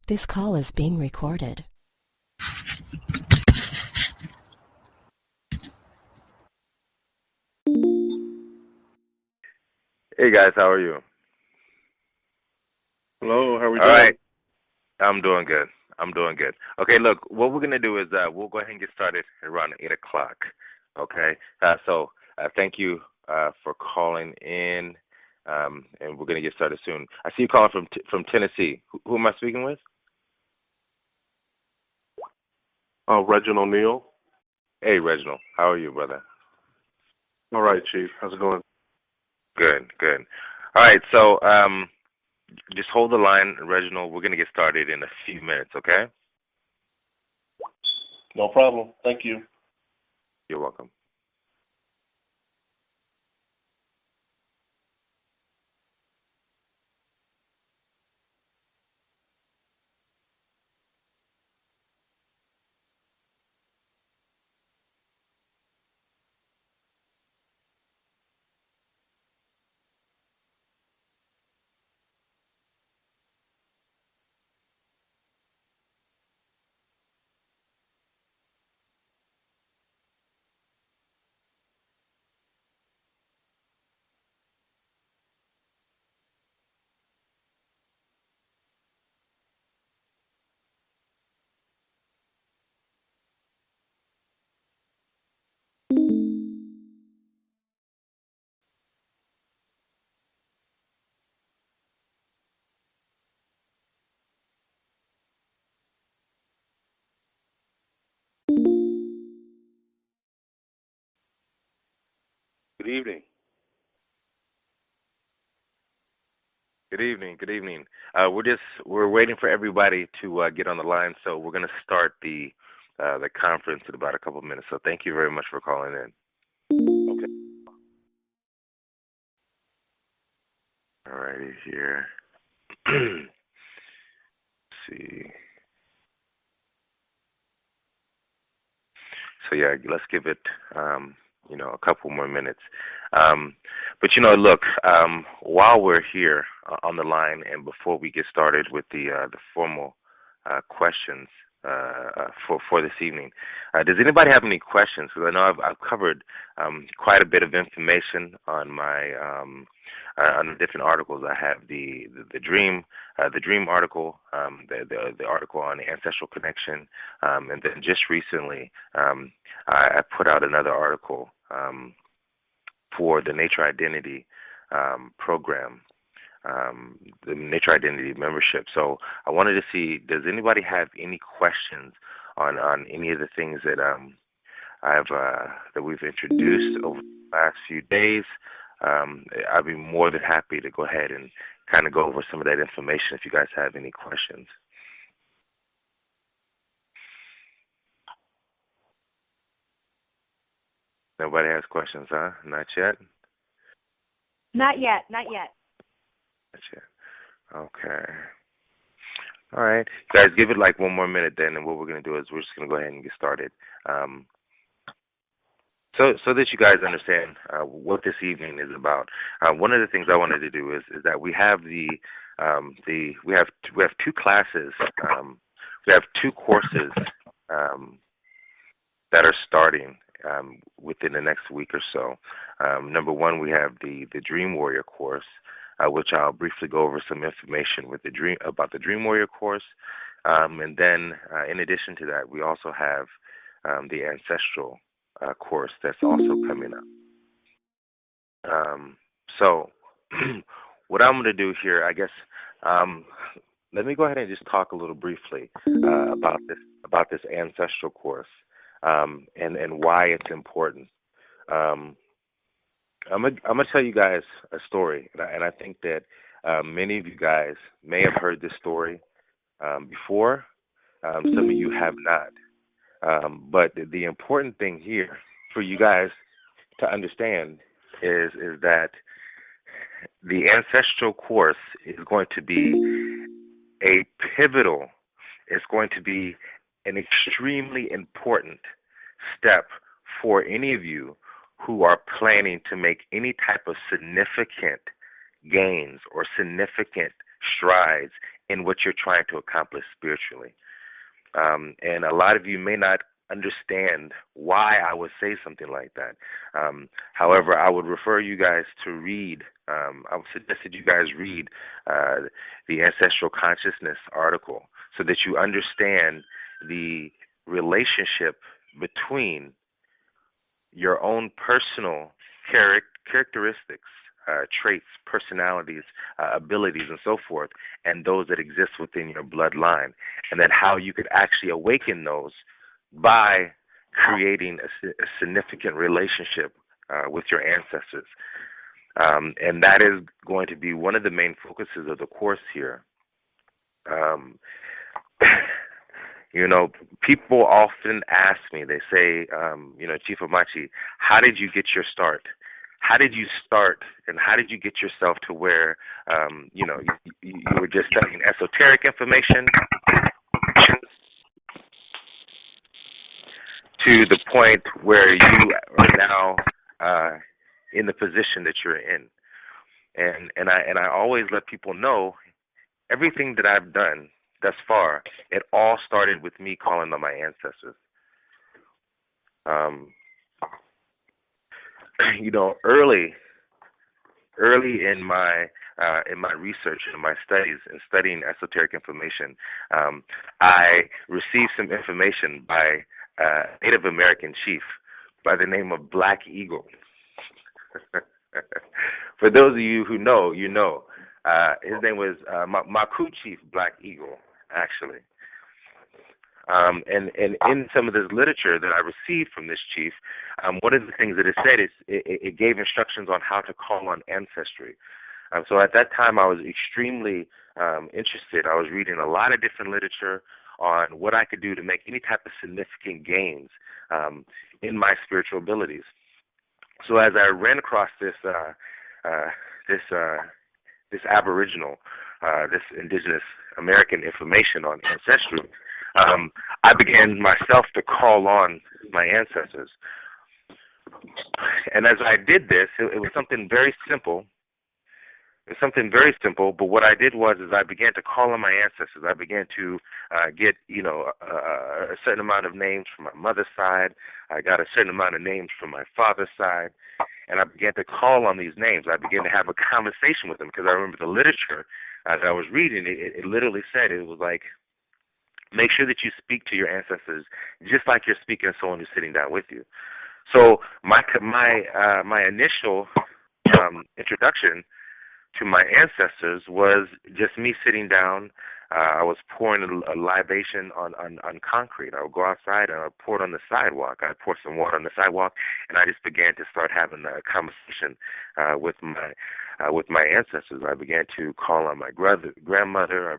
This call is being recorded. Hey guys, how are you? Hello, how are we All doing? right, I'm doing good. Okay, look, what we're gonna do is we'll go ahead and get started around 8 o'clock. Okay, thank you for calling in, and we're gonna get started soon. I see you calling from Tennessee. Who am I speaking with? Reginald Neal. Hey, Reginald, how are you, brother? All right, Chief. How's it going? Good. All right, so just hold the line, Reginald. We're gonna get started in a few minutes. Okay? No problem. Thank you. You're welcome. Good evening. Good evening. We're waiting for everybody to get on the line, so we're going to start the conference in about a couple of minutes. So thank you very much for calling in. Okay. All righty here. Let's see. So yeah, let's give it a couple more minutes. But look, while we're here on the line and before we get started with the formal questions for this evening, does anybody have any questions? Because I know I've covered quite a bit of information on my on the different articles. I have the dream article, the article on the Ancestral Connection, and then just recently I put out another article for the Nature Identity program, the Nature Identity membership. So I wanted to see, does anybody have any questions on any of the things that that we've introduced over the last few days? I'd be more than happy to go ahead and kind of go over some of that information if you guys have any questions. Nobody has questions, huh? Not yet? Not yet. Not yet. Okay. All right. Guys, give it like one more minute then, and what we're going to do is we're just going to go ahead and get started. So that you guys understand what this evening is about. One of the things I wanted to do is that we have we have two classes. We have two courses that are starting within the next week or so. Number one, we have the Dream Warrior course, which I'll briefly go over some information with about the Dream Warrior course, and then in addition to that, we also have the Ancestral course that's also coming up. So what I'm going to do here, I guess, let me go ahead and just talk a little briefly about this Ancestral course. And why it's important. I'm gonna tell you guys a story, and I think that many of you guys may have heard this story before. Some of you have not. But the important thing here for you guys to understand is that the Ancestral course is going to be a pivotal. It's going to be an extremely important step for any of you who are planning to make any type of significant gains or significant strides in what you're trying to accomplish spiritually. And a lot of you may not understand why I would say something like that. However, I would refer you guys to read, I would suggest that you guys read the Ancestral Consciousness article so that you understand the relationship between your own personal characteristics, traits, personalities, abilities, and so forth, and those that exist within your bloodline, and then how you could actually awaken those by creating a significant relationship with your ancestors. And that is going to be one of the main focuses of the course here. People often ask me, they say, Chief Amachi, how did you get your start? How did you start, and how did you get yourself to where, you were just studying esoteric information to the point where you are now in the position that you're in? And I always let people know everything that I've done thus far, it all started with me calling on my ancestors. Early in my research and my studies and studying esoteric information, I received some information by a Native American chief by the name of Black Eagle. For those of you who know, you know. His name was Maku Chief Black Eagle, actually. And in some of this literature that I received from this chief, one of the things that it said is it gave instructions on how to call on ancestry. So at that time, I was extremely interested. I was reading a lot of different literature on what I could do to make any type of significant gains in my spiritual abilities. So as I ran across this Aboriginal, this indigenous American information on ancestry, I began myself to call on my ancestors. And as I did this, it was something very simple. But what I did was I began to call on my ancestors. I began to get, a certain amount of names from my mother's side. I got a certain amount of names from my father's side. And I began to call on these names. I began to have a conversation with them because I remember the literature that I was reading. It literally said, it was like, make sure that you speak to your ancestors just like you're speaking to someone who's sitting down with you. So my initial introduction to my ancestors was just me sitting down. I was pouring a libation on concrete. I would go outside and I would pour it on the sidewalk. I poured some water on the sidewalk, and I just began to start having a conversation with my ancestors. I began to call on my grandmother. I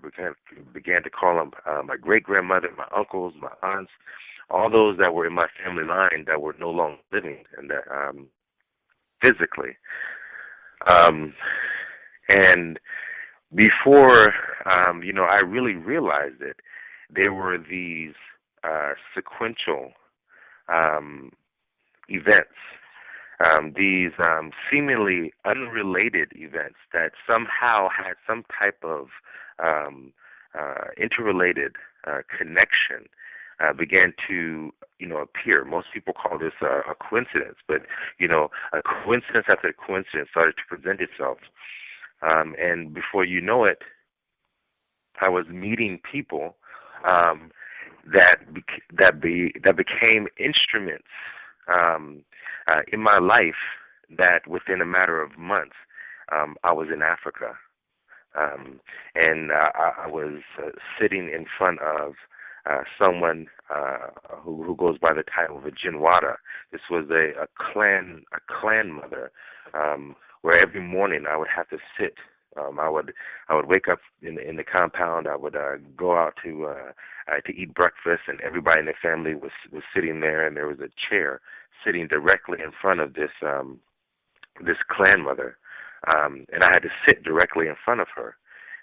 began to call on my great-grandmother, my uncles, my aunts, all those that were in my family line that were no longer living and that physically. And before, I really realized it, there were these sequential events, these seemingly unrelated events that somehow had some type of interrelated connection began to, appear. Most people call this a coincidence, but, a coincidence after coincidence started to present itself. And before you know it, I was meeting people that became instruments in my life. That within a matter of months, I was in Africa, and I was sitting in front of someone who goes by the title of a Jinwada. This was a clan mother. Where every morning I would have to sit. I would wake up in the compound. I would go out to eat breakfast, and everybody in the family was sitting there, and there was a chair sitting directly in front of this clan mother, and I had to sit directly in front of her.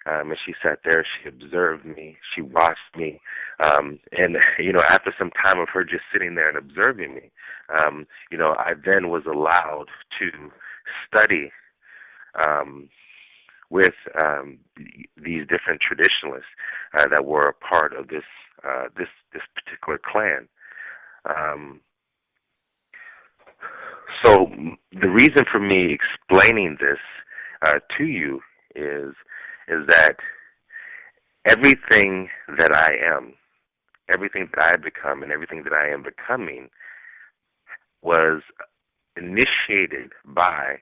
And she sat there. She observed me. She watched me, and after some time of her just sitting there and observing me, I then was allowed to study with these different traditionalists that were a part of this particular clan. So the reason for me explaining this to you is that everything that I am, everything that I have become, and everything that I am becoming was initiated by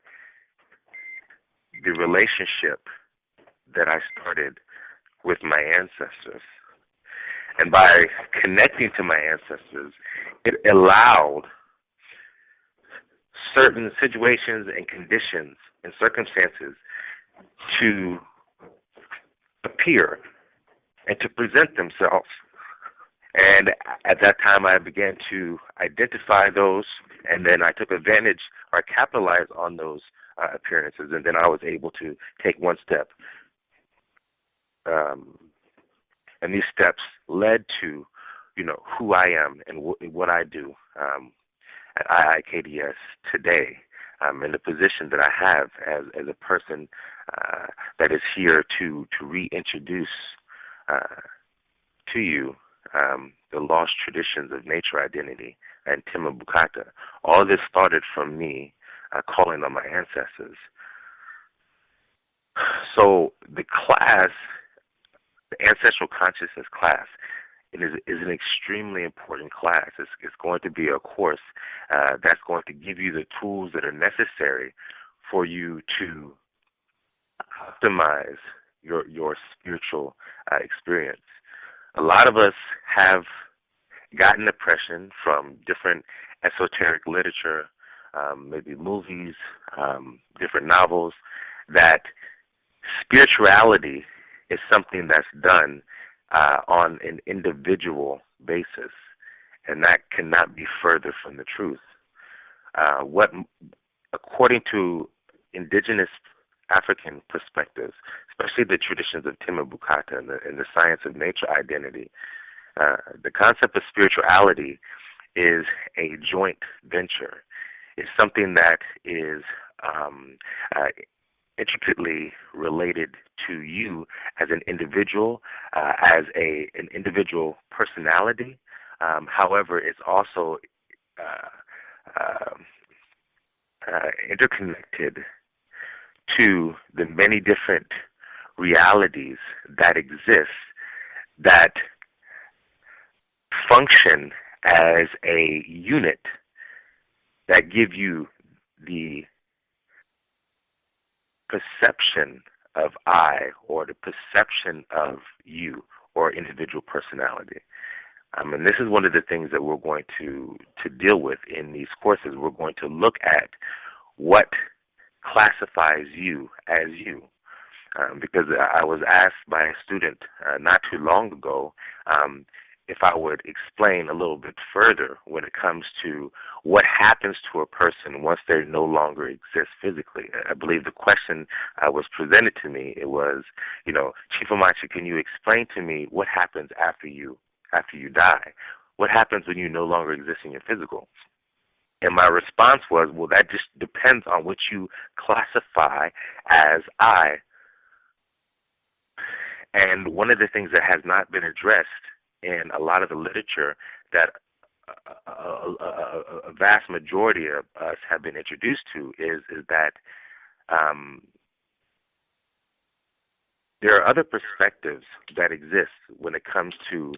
the relationship that I started with my ancestors. And by connecting to my ancestors, it allowed certain situations and conditions and circumstances to appear and to present themselves. And at that time, I began to identify those, and then I took advantage or capitalized on those appearances, and then I was able to take one step. And these steps led to, who I am and what I do at IIKDS today, in the position that I have as a person that is here to reintroduce to you the lost traditions of nature identity and Timabukata. All this started from me calling on my ancestors. So the class, the Ancestral Consciousness class, is an extremely important class. It's going to be a course that's going to give you the tools that are necessary for you to optimize your spiritual experience. A lot of us have gotten impression from different esoteric literature, maybe movies, different novels, that spirituality is something that's done on an individual basis, and that cannot be further from the truth. According to indigenous African perspectives, especially the traditions of Timabukata and the science of nature identity, the concept of spirituality is a joint venture. It's something that is intricately related to you as an individual, as an individual personality. However, it's also interconnected to the many different realities that exist that function as a unit that give you the perception of I, or the perception of you, or individual personality. And this is one of the things that we're going to deal with in these courses. We're going to look at what classifies you as you. Because I was asked by a student not too long ago if I would explain a little bit further when it comes to what happens to a person once they no longer exist physically. I believe the question was presented to me. It was, Chief Amachi, can you explain to me what happens after you die? What happens when you no longer exist in your physical? And my response was, well, that just depends on what you classify as I. And one of the things that has not been addressed in a lot of the literature that a vast majority of us have been introduced to is that there are other perspectives that exist when it comes to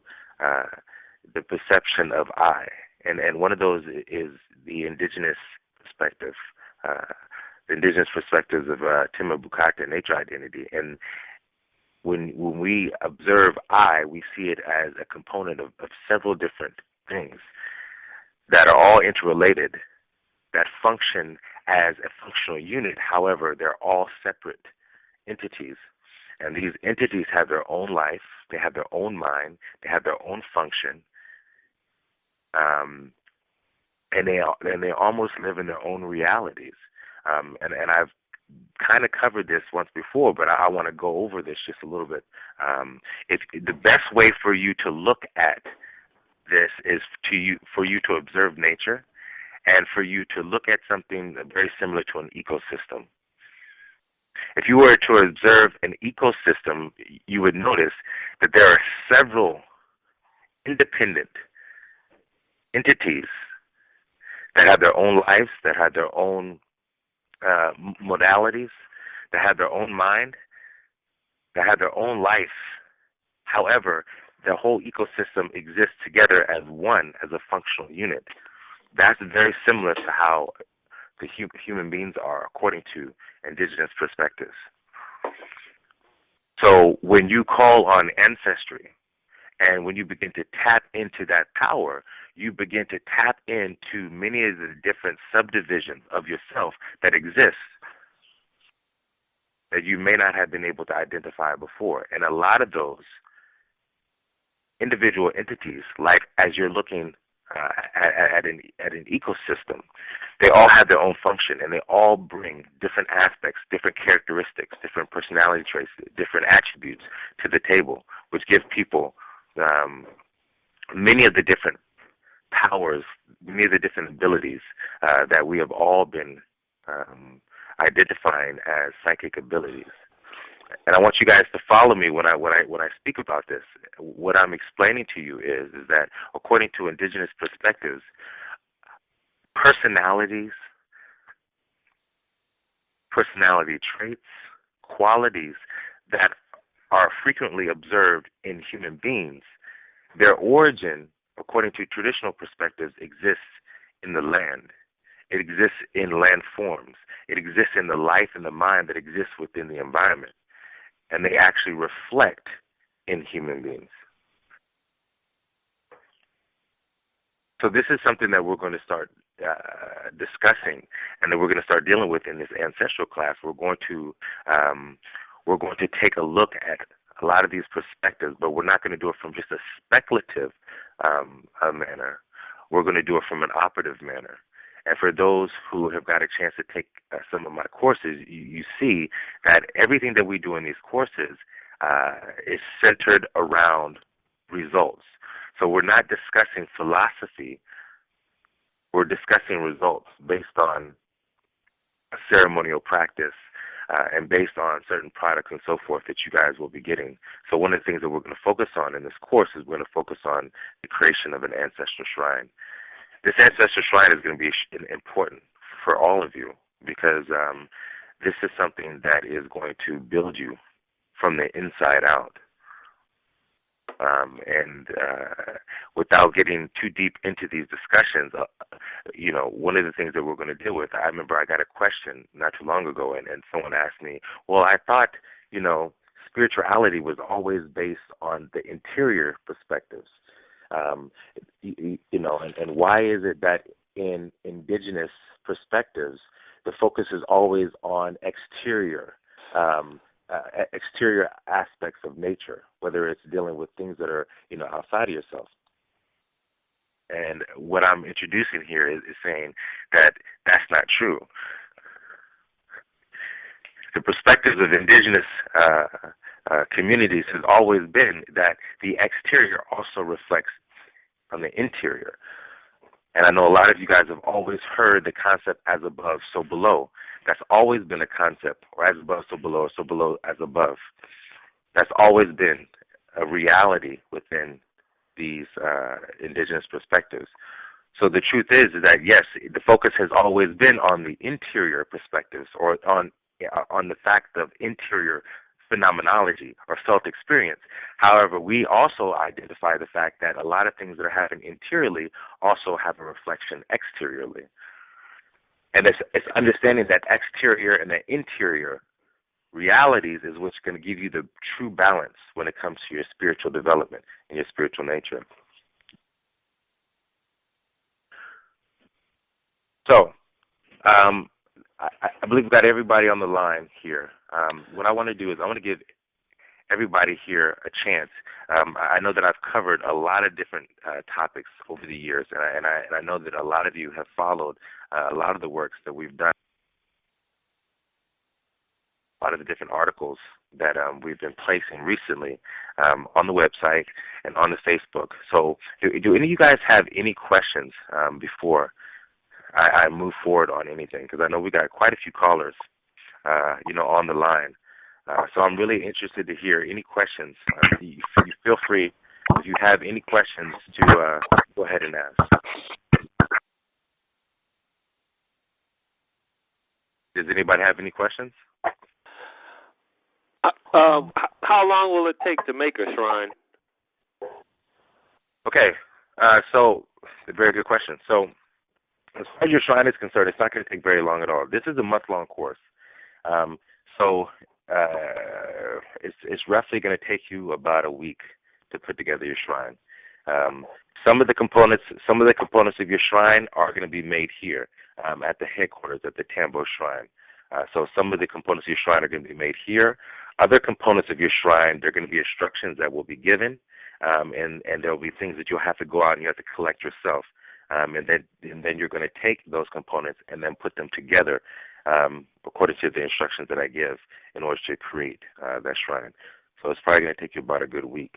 the perception of I. And one of those is the indigenous perspective, the indigenous perspectives of Timabukata nature identity. And when we observe I, we see it as a component of several different things that are all interrelated, that function as a functional unit. However, they're all separate entities. And these entities have their own life, they have their own mind, they have their own function, and they almost live in their own realities. And I've kind of covered this once before, but I want to go over this just a little bit. If the best way for you to look at this is for you to observe nature, and for you to look at something very similar to an ecosystem. If you were to observe an ecosystem, you would notice that there are several independent entities that have their own lives, that have their own modalities, that have their own mind, that have their own life. However, the whole ecosystem exists together as one, as a functional unit. That's very similar to how the human beings are, according to indigenous perspectives. So when you call on ancestry, and when you begin to tap into that power, you begin to tap into many of the different subdivisions of yourself that exist that you may not have been able to identify before. And a lot of those individual entities, like as you're looking at an ecosystem, they all have their own function, and they all bring different aspects, different characteristics, different personality traits, different attributes to the table, which give people many of the different powers, many of the different abilities that we have all been identifying as psychic abilities. And I want you guys to follow me when I speak about this. What I'm explaining to you is that according to indigenous perspectives, personality traits, qualities that are frequently observed in human beings, their origin, according to traditional perspectives, exists in the land. It exists in land forms. It exists in the life and the mind that exists within the environment. And they actually reflect in human beings. So this is something that we're going to start discussing, and that we're going to start dealing with in this ancestral class. We're going to take a look at a lot of these perspectives, but we're not going to do it from just a speculative manner. We're going to do it from an operative manner. And for those who have got a chance to take some of my courses, you see that everything that we do in these courses is centered around results. So we're not discussing philosophy. We're discussing results based on a ceremonial practice and based on certain products and so forth that you guys will be getting. So one of the things that we're going to focus on in this course is we're going to focus on the creation of an ancestral shrine. This ancestral shrine is going to be important for all of you because this is something that is going to build you from the inside out. And without getting too deep into these discussions, one of the things that we're going to deal with, I remember I got a question not too long ago, and someone asked me, well, I thought, spirituality was always based on the interior perspectives. And why is it that in indigenous perspectives, the focus is always on exterior aspects of nature, whether it's dealing with things that are, outside of yourself. And what I'm introducing here is saying that that's not true. The perspectives of indigenous communities has always been that the exterior also reflects on the interior. And I know a lot of you guys have always heard the concept as above, so below. That's always been a concept, or as above, so below, as above. That's always been a reality within these indigenous perspectives. So the truth is that, yes, the focus has always been on the interior perspectives, or on the fact of interior phenomenology or felt experience. However, we also identify the fact that a lot of things that are happening interiorly also have a reflection exteriorly. And it's understanding that exterior and the interior realities is what's going to give you the true balance when it comes to your spiritual development and your spiritual nature. So, I believe we've got everybody on the line here. What I want to do is I want to give everybody here a chance. I know that I've covered a lot of different topics over the years, and I know that a lot of you have followed a lot of the works that we've done, a lot of the different articles that we've been placing recently on the website and on the Facebook. So do any of you guys have any questions before I move forward on anything? Because I know we got quite a few callers on the line. So I'm really interested to hear any questions. You feel free, if you have any questions, to go ahead and ask. Does anybody have any questions? How long will it take to make a shrine? Okay, so a very good question. So as far as your shrine is concerned, it's not going to take very long at all. This is a month-long course. It's roughly going to take you about a week to put together your shrine. Some of the components of your shrine are going to be made here at the headquarters at the Tambo Shrine. So some of the components of your shrine are going to be made here. Other components of your shrine, there are going to be instructions that will be given, and there will be things that you'll have to go out and you have to collect yourself. And then you're going to take those components and then put them together according to the instructions that I give in order to create that shrine. So it's probably going to take you about a good week.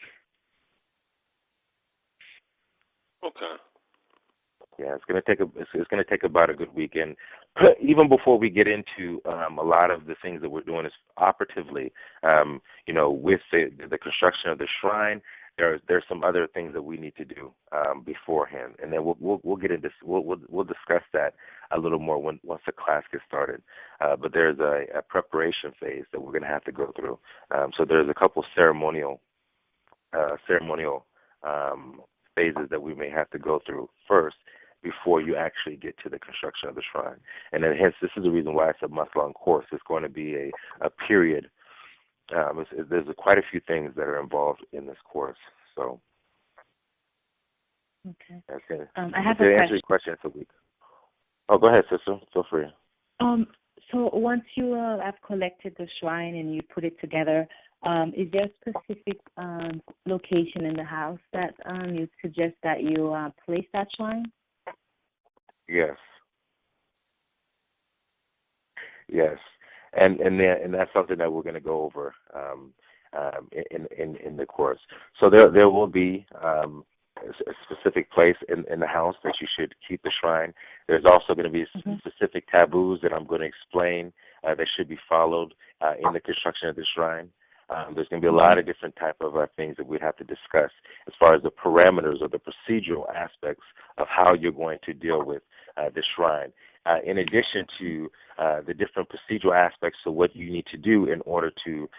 Okay. Yeah, it's going to take about a good week, and even before we get into a lot of the things that we're doing is operatively, with the construction of the shrine. There's some other things that we need to do beforehand, and then we'll get into we'll discuss that a little more once the class gets started. But there's a preparation phase that we're going to have to go through. So there's a couple ceremonial phases that we may have to go through first before you actually get to the construction of the shrine. And then hence this is the reason why it's a month-long course. It's going to be a period. There's quite a few things that are involved in this course. So, Okay. Okay. I have to a answer your question, it's a week. Oh, go ahead, sister. Feel free. So once you have collected the shrine and you put it together, is there a specific location in the house that you suggest that you place that shrine? Yes. Yes. And that's something that we're going to go over in the course. So there will be a specific place in the house that you should keep the shrine. There's also going to be specific taboos that I'm going to explain that should be followed in the construction of the shrine. There's going to be a lot of different type of things that we'd have to discuss as far as the parameters or the procedural aspects of how you're going to deal with the shrine. In addition to the different procedural aspects of what you need to do in order to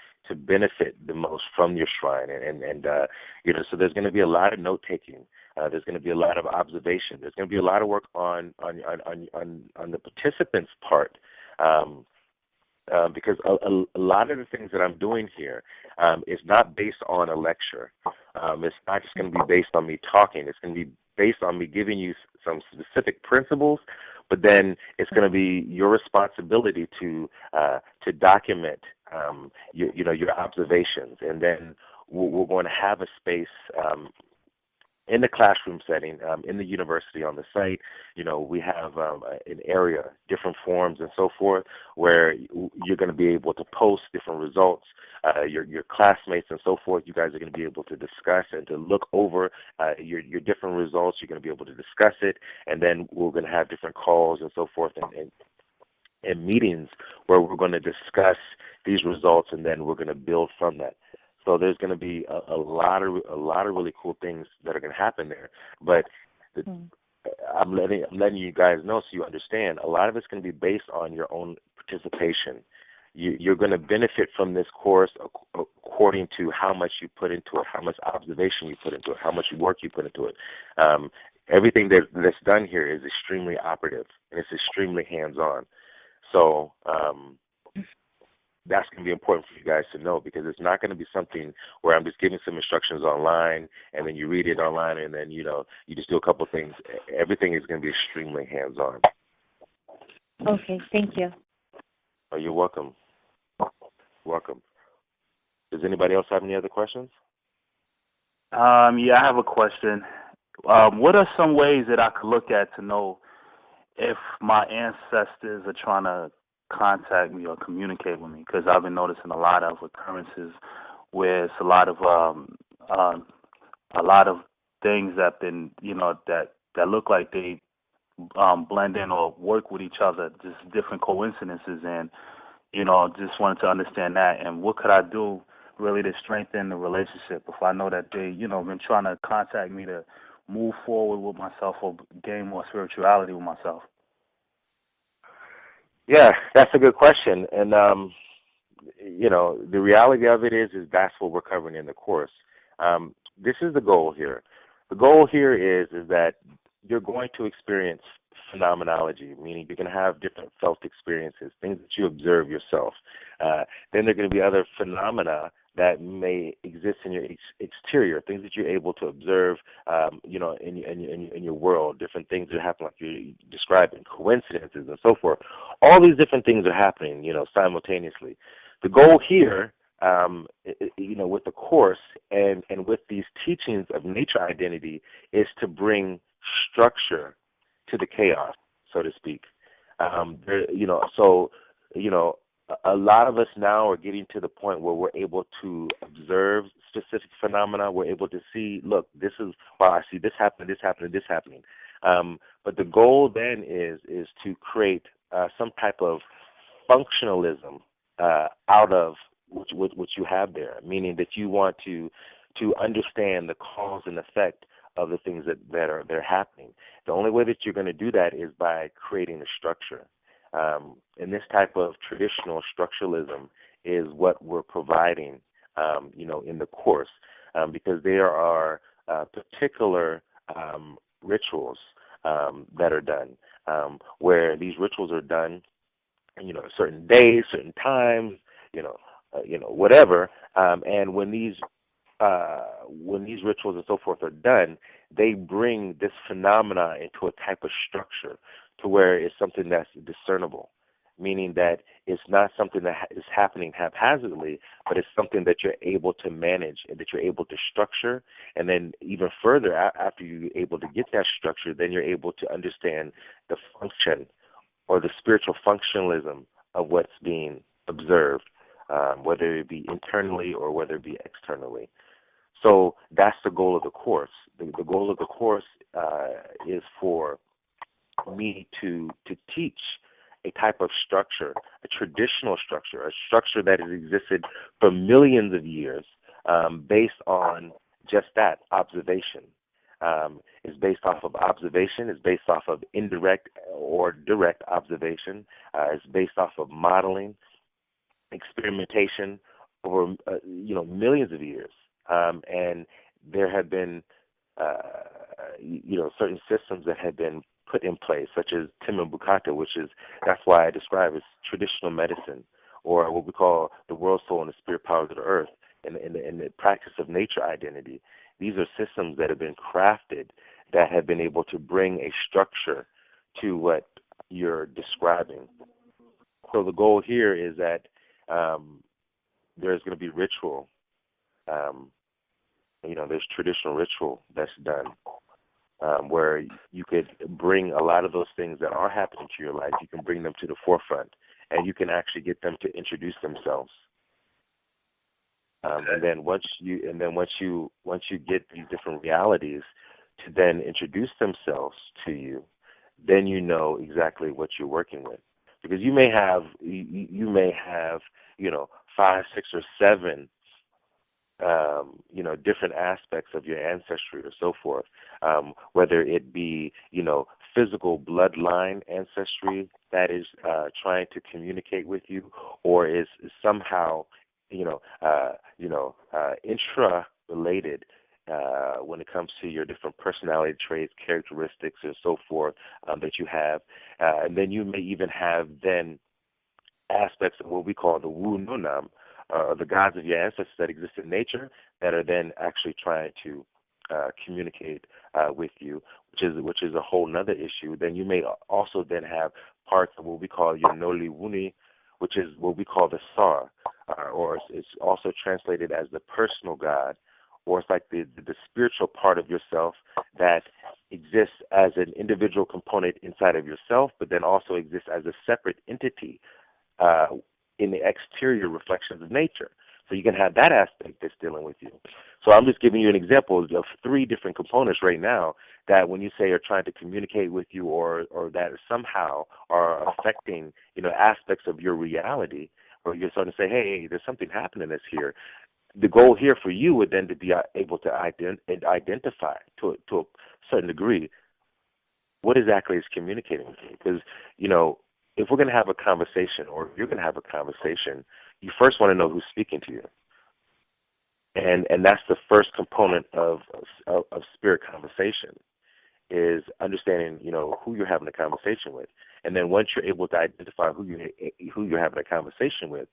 benefit the most from your shrine, so there's going to be a lot of note taking. There's going to be a lot of observation. There's going to be a lot of work on the participants' part. Because a lot of the things that I'm doing here is not based on a lecture. It's not just going to be based on me talking. It's going to be based on me giving you some specific principles, but then it's going to be your responsibility to document your observations, and then we're going to have a space in the classroom setting, in the university on the site. We have an area, different forms and so forth, where you're going to be able to post different results. Your classmates and so forth, you guys are going to be able to discuss and to look over your different results. You're going to be able to discuss it, and then we're going to have different calls and so forth and meetings where we're going to discuss these results, and then we're going to build from that. So there's going to be a lot of really cool things that are going to happen there. But I'm letting you guys know so you understand. A lot of it's going to be based on your own participation. You're going to benefit from this course according to how much you put into it, how much observation you put into it, how much work you put into it. Everything that's done here is extremely operative, and it's extremely hands-on. So that's going to be important for you guys to know, because it's not going to be something where I'm just giving some instructions online and then you read it online and then, you just do a couple of things. Everything is going to be extremely hands-on. Okay, thank you. Oh, you're welcome. Welcome. Does anybody else have any other questions? I have a question. What are some ways that I could look at to know if my ancestors are trying to contact me or communicate with me? Because I've been noticing a lot of occurrences where it's a lot of things that been that look like they blend in or work with each other, just different coincidences, and Just wanted to understand that, and what could I do really to strengthen the relationship if I know that they, been trying to contact me to move forward with myself or gain more spirituality with myself. Yeah, that's a good question. And, the reality of it is that's what we're covering in the course. This is the goal here. The goal here is that you're going to experience phenomenology, meaning you're going to have different felt experiences, things that you observe yourself. Then there are going to be other phenomena that may exist in your exterior, things that you're able to observe, in your world, different things that happen, like you're describing, coincidences and so forth. All these different things are happening, simultaneously. The goal here, with the course and with these teachings of nature identity is to bring structure to the chaos, so to speak. A lot of us now are getting to the point where we're able to observe specific phenomena. We're able to see, look, this is, wow, I see this happening, this happening, this happening. But the goal then is to create some type of functionalism out of what you have there, meaning that you want to understand the cause and effect of the things that are happening. The only way that you're going to do that is by creating a structure. And this type of traditional structuralism is what we're providing, in the course, because there are particular rituals that are done, where these rituals are done, certain days, certain times, whatever. And when these rituals and so forth are done, they bring this phenomena into a type of structure to where it's something that's discernible, meaning that it's not something that is happening haphazardly, but it's something that you're able to manage and that you're able to structure. And then even further, after you're able to get that structure, then you're able to understand the function or the spiritual functionalism of what's being observed, whether it be internally or whether it be externally. So that's the goal of the course. The goal of the course is for me to teach a type of structure, a traditional structure, a structure that has existed for millions of years, based on just that, observation. It's based off of observation. It's based off of indirect or direct observation. It's based off of modeling, experimentation over millions of years. And there have been certain systems that have been put in place, such as Timbuktu, that's why I describe as traditional medicine, or what we call the world soul and the spirit powers of the earth, and the practice of nature identity. These are systems that have been crafted that have been able to bring a structure to what you're describing. So the goal here is that there's going to be ritual. There's traditional ritual that's done, where you could bring a lot of those things that are happening to your life. You can bring them to the forefront, and you can actually get them to introduce themselves. And then once you get these different realities to then introduce themselves to you, then you know exactly what you're working with. Because you may have 5, 6, or 7 different aspects of your ancestry or so forth, whether it be, physical bloodline ancestry that is trying to communicate with you, or is somehow, intra-related when it comes to your different personality traits, characteristics, and so forth that you have. And then you may even have then aspects of what we call the Wu Nunam, the gods of your ancestors that exist in nature that are then actually trying to communicate with you, which is a whole nother issue. Then you may also then have parts of what we call your Noli Wuni, which is what we call the Sar, or it's also translated as the personal God, or it's like the spiritual part of yourself that exists as an individual component inside of yourself, but then also exists as a separate entity in the exterior reflections of nature. So you can have that aspect that's dealing with you. So I'm just giving you an example of 3 different components right now that when you say are trying to communicate with you or that somehow are affecting, aspects of your reality, or you're starting to say, hey, there's something happening that's here. The goal here for you would then to be able to identify to a certain degree what exactly is communicating with you. Because, if we're going to have a conversation, or if you're going to have a conversation, you first want to know who's speaking to you. And that's the first component of spirit conversation, is understanding, who you're having a conversation with. And then once you're able to identify who you're having a conversation with,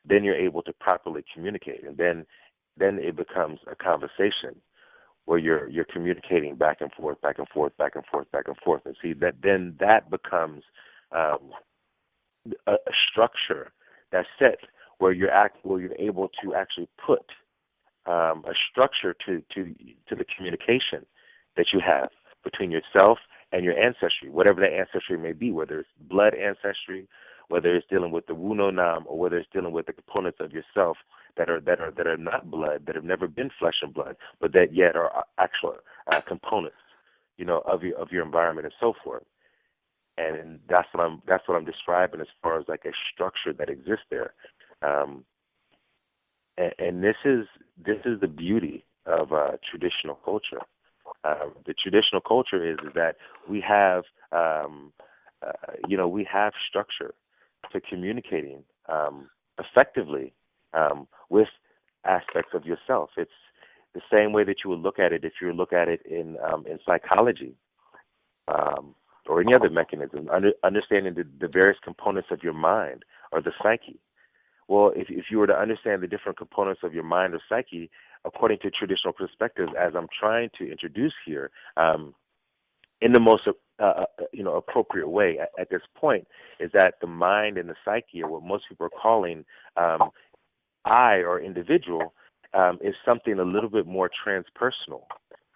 then you're able to properly communicate. And then it becomes a conversation where you're communicating back and forth, back and forth, back and forth, back and forth. And see that becomes a structure that's set where you're able to actually put a structure to the communication that you have between yourself and your ancestry, whatever that ancestry may be, whether it's blood ancestry, whether it's dealing with the Wunonam, or whether it's dealing with the components of yourself that are not blood, that have never been flesh and blood, but that yet are actual components, of your environment and so forth. And that's what I'm describing as far as like a structure that exists there. And this is the beauty of traditional culture. The traditional culture is that we have we have structure to communicating effectively with aspects of yourself. It's the same way that you would look at it if you look at it in psychology or any other mechanism, understanding the various components of your mind or the psyche. Well, if you were to understand the different components of your mind or psyche, according to traditional perspectives, as I'm trying to introduce here, in the most appropriate way at this point, is that the mind and the psyche, or what most people are calling I or individual, is something a little bit more transpersonal.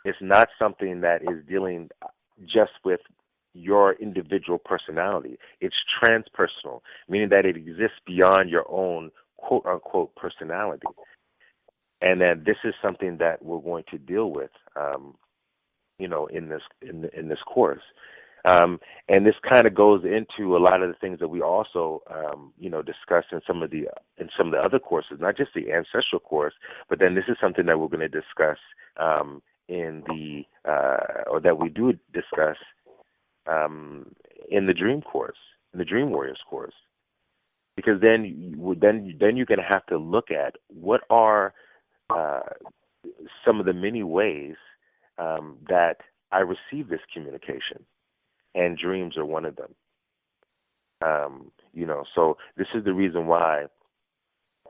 It's not something that is dealing just with your individual personality. It's transpersonal, meaning that it exists beyond your own quote-unquote personality. And then this is something that we're going to deal with, in this course. And this kind of goes into a lot of the things that we also, discuss in some of the other courses, not just the ancestral course, but then this is something that we're going to discuss or that we do discuss in the dream course, in the Dream Warriors course, because then you're going to have to look at what are some of the many ways that I receive this communication, and dreams are one of them. So this is the reason why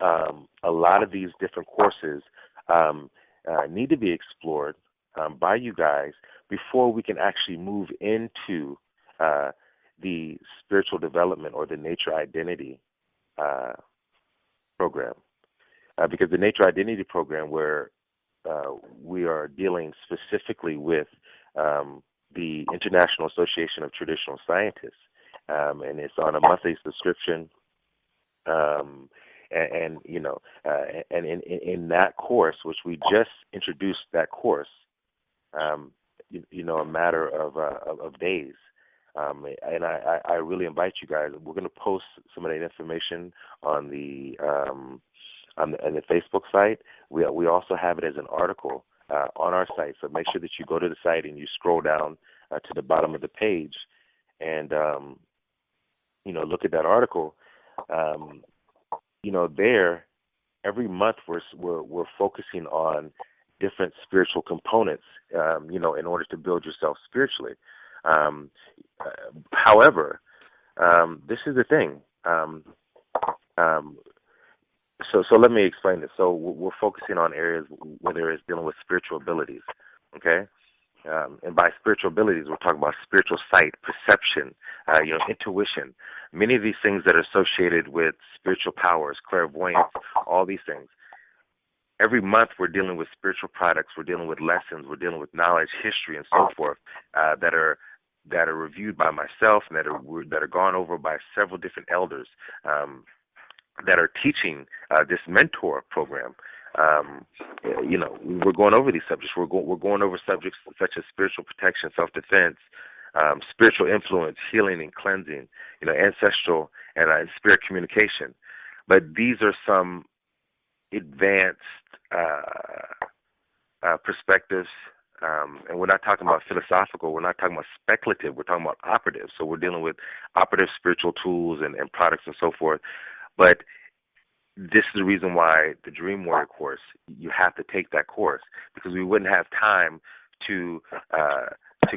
a lot of these different courses need to be explored by you guys before we can actually move into the spiritual development or the nature identity program. Because the nature identity program, where we are dealing specifically with the International Association of Traditional Scientists, and it's on a monthly subscription. And in that course, which we just introduced that course, a matter of days. And I really invite you guys. We're going to post some of that information on the Facebook site. We also have it as an article on our site. So make sure that you go to the site and you scroll down to the bottom of the page, and look at that article. There every month we're focusing on different spiritual components, in order to build yourself spiritually. However, this is the thing. So let me explain this. So we're focusing on areas where there is dealing with spiritual abilities, okay? And by spiritual abilities, we're talking about spiritual sight, perception, intuition, many of these things that are associated with spiritual powers, clairvoyance, all these things. Every month we're dealing with spiritual products, we're dealing with lessons, we're dealing with knowledge, history, and so forth that are reviewed by myself and that are gone over by several different elders that are teaching this mentor program. We're going over these subjects. We're going over subjects such as spiritual protection, self-defense, spiritual influence, healing and cleansing, ancestral and spirit communication. But these are some advanced perspectives, and we're not talking about philosophical. We're not talking about speculative. We're talking about operative. So we're dealing with operative spiritual tools and products and so forth. But this is the reason why the Dream Warrior course, you have to take that course, because we wouldn't have time to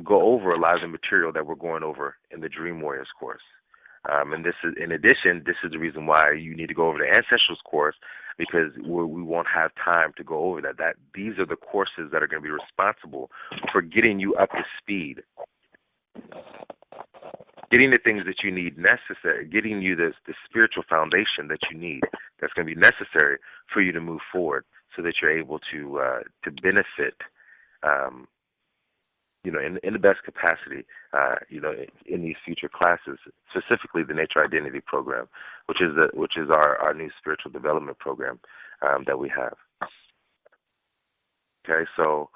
go over a lot of the material that we're going over in the Dream Warriors course. And this is, in addition, this is the reason why you need to go over the Ancestrals course, because we won't have time to go over that. These are the courses that are going to be responsible for getting you up to speed, getting the things that you need necessary, getting you the spiritual foundation that you need that's going to be necessary for you to move forward, so that you're able to benefit, in the best capacity, in these future classes, specifically the Nature Identity program, which is our new spiritual development program that we have. Okay, so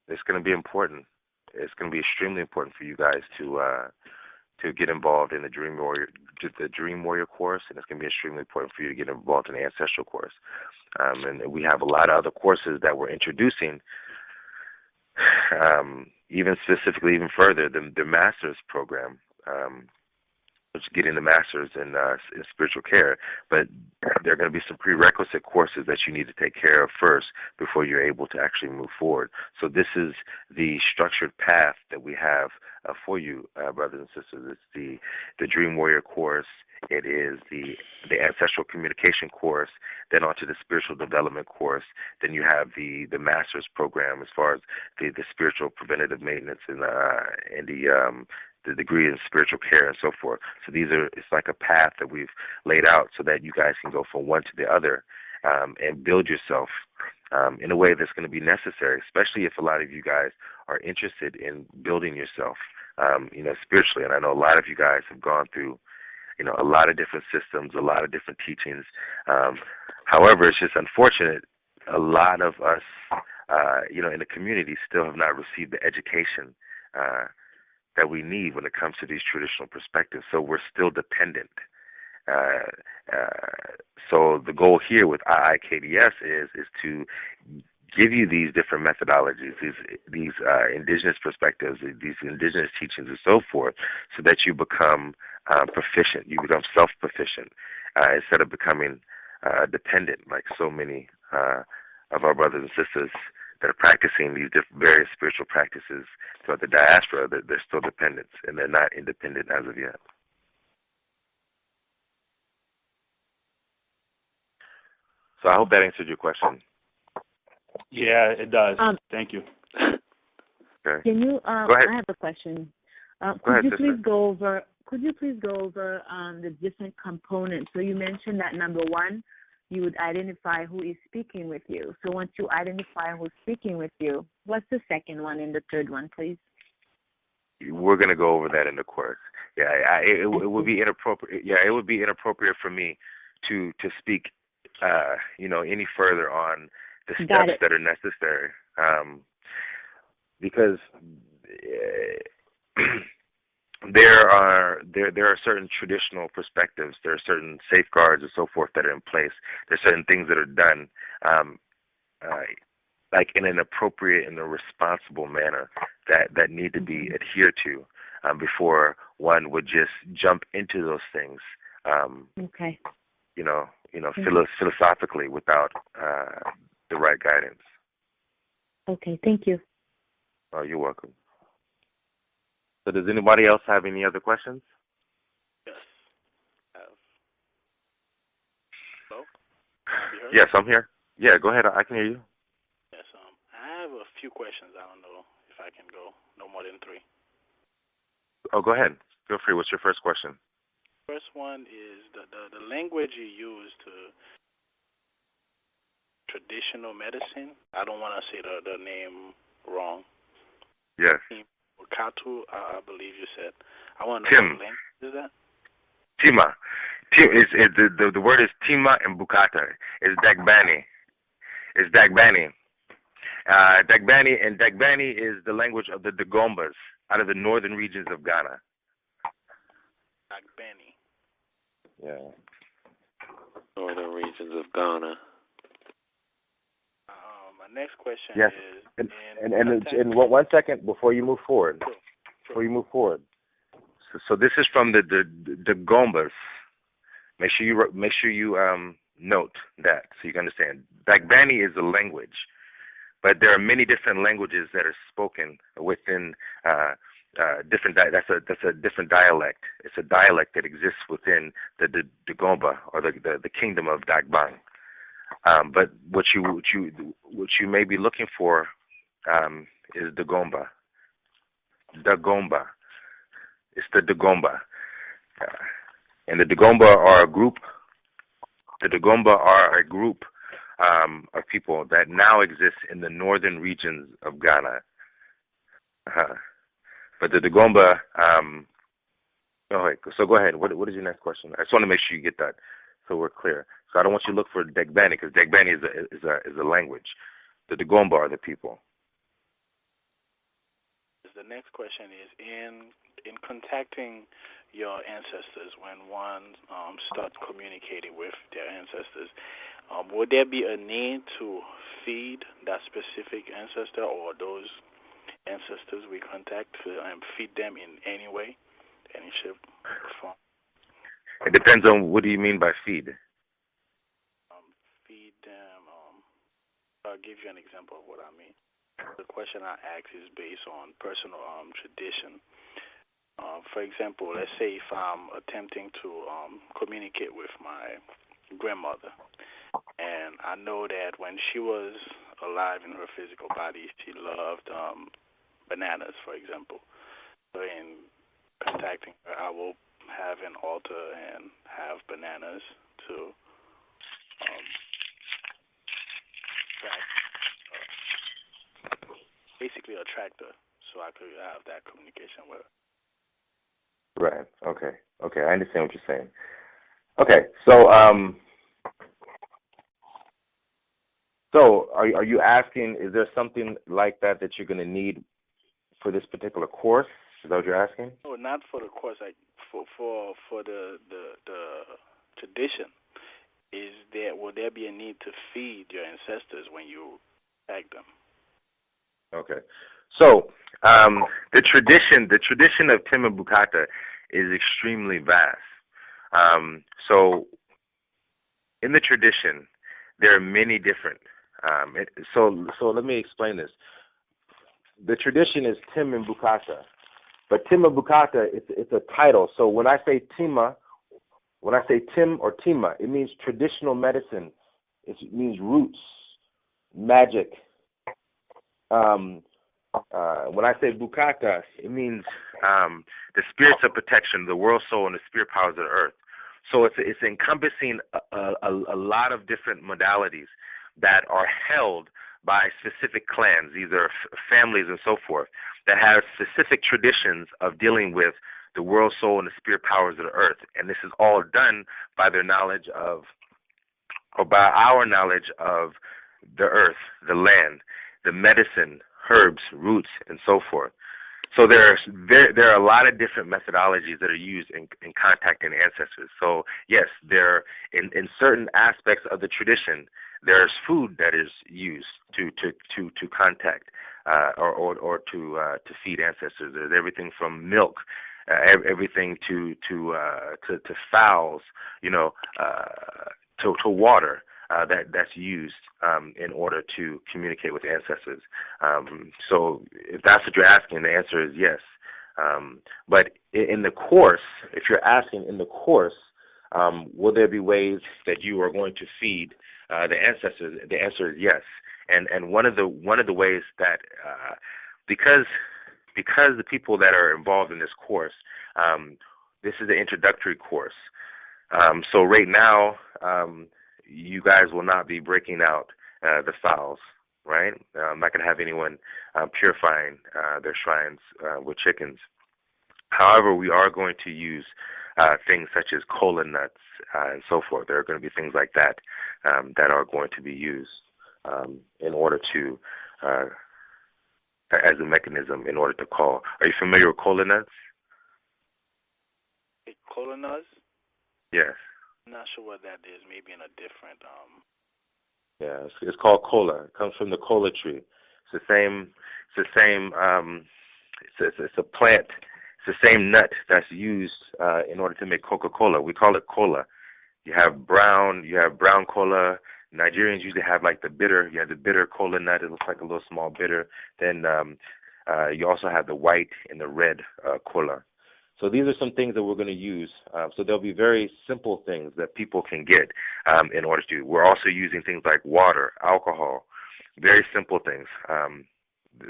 it's going to be important. It's going to be extremely important for you guys to get involved in the Dream Warrior course, and it's going to be extremely important for you to get involved in the Ancestral course. And we have a lot of other courses that we're introducing. Even specifically, even further, the Master's program, which is getting the Master's in spiritual care. But there are going to be some prerequisite courses that you need to take care of first before you're able to actually move forward. So this is the structured path that we have for you, brothers and sisters. It's the Dream Warrior course. It is the Ancestral Communication course, then onto the Spiritual Development course. Then you have the Master's program as far as the Spiritual Preventative Maintenance and the degree in spiritual care and so forth. So it's like a path that we've laid out so that you guys can go from one to the other and build yourself in a way that's going to be necessary, especially if a lot of you guys are interested in building yourself, spiritually. And I know a lot of you guys have gone through a lot of different systems, a lot of different teachings. However, it's just unfortunate. A lot of us, in the community still have not received the education that we need when it comes to these traditional perspectives. So we're still dependent. So the goal here with IIKDS is to give you these different methodologies, these indigenous perspectives, these indigenous teachings and so forth, so that you become proficient, you become self-proficient, instead of becoming dependent like so many of our brothers and sisters that are practicing these various spiritual practices throughout the diaspora. They're still dependents, and they're not independent as of yet. So I hope that answered your question. Yeah, it does. Thank you. Okay. Can you? Go ahead. I have a question. Could you please go over the different components? So you mentioned that number one, you would identify who is speaking with you. So once you identify who's speaking with you, what's the second one and the third one, please? We're going to go over that in the course. Yeah, it would be inappropriate. Yeah, it would be inappropriate for me to speak, any further on the steps that are necessary, because there are certain traditional perspectives, there are certain safeguards and so forth that are in place. There's certain things that are done, like in an appropriate and a responsible manner that need to be adhered to before one would just jump into those things. Okay. Philosophically without the right guidance. Okay, thank you. Oh, you're welcome. So does anybody else have any other questions? Yes. Hello? Yes, I'm here. Yeah, go ahead. I can hear you. Yes. I have a few questions. I don't know if I can go no more than 3. Oh, go ahead. Feel free. What's your first question? First one is the language you use to traditional medicine. I don't want to say the name wrong. Yes. Katu, I believe you said. I want to know what language is that? Tima. The word is Tima and Bukata. It's Dagbani. Dagbani is the language of the Dagombas out of the northern regions of Ghana. Dagbani. Yeah. northern regions of Ghana. My next question Yes. is... And 1 second before you move forward. Sure. Before you move forward. So this is from the Gombas. Make sure you note that so you can understand. Dagbani is a language, but there are many different languages that are spoken within different. That's a different dialect. It's a dialect that exists within the Gomba or the kingdom of Dagbang. But what you may be looking for is the Gomba. The Gomba. It's the Dagomba. And the Dagomba are a group. The Dagomba are a group of people that now exist in the northern regions of Ghana. But the Dagomba. So go ahead. What is your next question? I just want to make sure you get that so we're clear. So I don't want you to look for Dagbani because Dagbani is a language. The Dagomba are the people. The next question is in contacting your ancestors when one starts communicating with their ancestors, would there be a need to feed that specific ancestor or those ancestors we contact and feed them in any way, any shape or form? It depends on what do you mean by feed. Feed them. I'll give you an example of what I mean. The question I ask is based on personal tradition. For example, let's say if I'm attempting to communicate with my grandmother, and I know that when she was alive in her physical body, she loved bananas, for example. So in contacting her, I will have an altar and have bananas to basically attract her so I could have that communication with her. Right. Okay. I understand what you're saying. Okay. So are you asking? Is there something like that you're going to need for this particular course? Is that what you're asking? No, not for the course. Like for the tradition. Will there be a need to feed your ancestors when you tag them? Okay. So the tradition of Timbuktu is extremely vast. So in the tradition, there are many different. So let me explain this. The tradition is Timbuktu, but Timbuktu it's a title. So when I say Tim or Tima, it means traditional medicine. It means roots, magic. When I say Bukata, it means the spirits of protection, the world soul, and the spirit powers of the earth. So it's encompassing a lot of different modalities that are held by specific clans, either families and so forth, that have specific traditions of dealing with the world soul and the spirit powers of the earth. And this is all done by their knowledge of, or by our knowledge of the earth, the land, the medicine, herbs, roots, and so forth. So there are a lot of different methodologies that are used in contacting ancestors. So yes, there in certain aspects of the tradition, there's food that is used to contact or to feed ancestors. There's everything from milk, everything to fowls, to water. That's used in order to communicate with ancestors. So if that's what you're asking, the answer is yes. But in the course, if you're asking in the course, will there be ways that you are going to feed the ancestors? The answer is yes. And one of the ways that because the people that are involved in this course, this is the introductory course. So right now, you guys will not be breaking out the fowls, right? I'm not going to have anyone purifying their shrines with chickens. However, we are going to use things such as cola nuts and so forth. There are going to be things like that that are going to be used in order to, as a mechanism, in order to call. Are you familiar with cola nuts? Cola nuts? Yes. I'm not sure what that is. Maybe in a different. Yeah, it's called cola. It comes from the cola tree. It's the same. It's the same. It's a plant. It's the same nut that's used in order to make Coca-Cola. We call it cola. You have brown cola. Nigerians usually have like the bitter. You have the bitter cola nut. It looks like a little small bitter. Then you also have the white and the red cola. So these are some things that we're going to use. So there'll be very simple things that people can get in order to. We're also using things like water, alcohol, very simple things.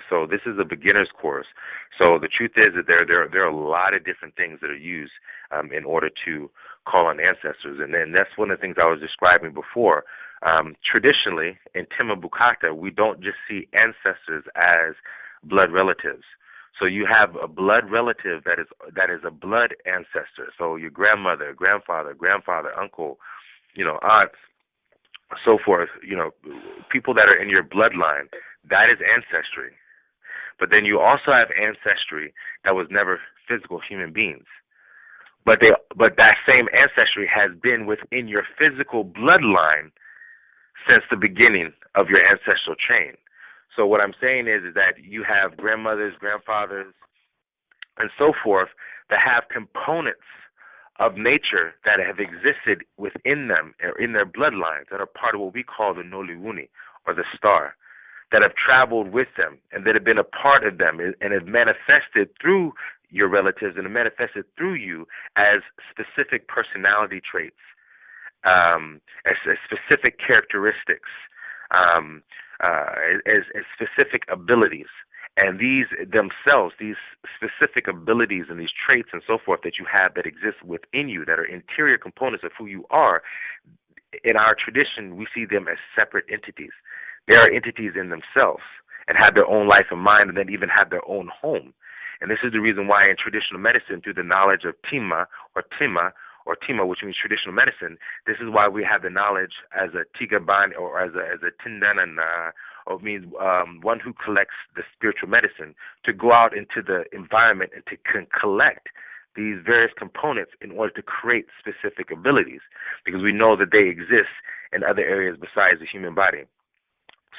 So this is a beginner's course. So the truth is that there are a lot of different things that are used in order to call on ancestors, and then that's one of the things I was describing before. Traditionally, in Timbuktu, we don't just see ancestors as blood relatives. So you have a blood relative that is a blood ancestor. So your grandmother, grandfather, uncle, aunts, so forth. People that are in your bloodline. That is ancestry. But then you also have ancestry that was never physical human beings. But that same ancestry has been within your physical bloodline since the beginning of your ancestral chain. So what I'm saying is that you have grandmothers, grandfathers, and so forth that have components of nature that have existed within them or in their bloodlines that are part of what we call the Noliwuni, or the star, that have traveled with them and that have been a part of them and have manifested through your relatives and have manifested through you as specific personality traits, as specific characteristics, as specific abilities. And these themselves, these specific abilities and these traits and so forth that you have that exist within you, that are interior components of who you are, in our tradition, we see them as separate entities. They are entities in themselves and have their own life and mind, and then even have their own home. And this is the reason why in traditional medicine, through the knowledge of Tima, which means traditional medicine, this is why we have the knowledge as a Tigabani or as a Tindanana, or means one who collects the spiritual medicine, to go out into the environment and to collect these various components in order to create specific abilities, because we know that they exist in other areas besides the human body.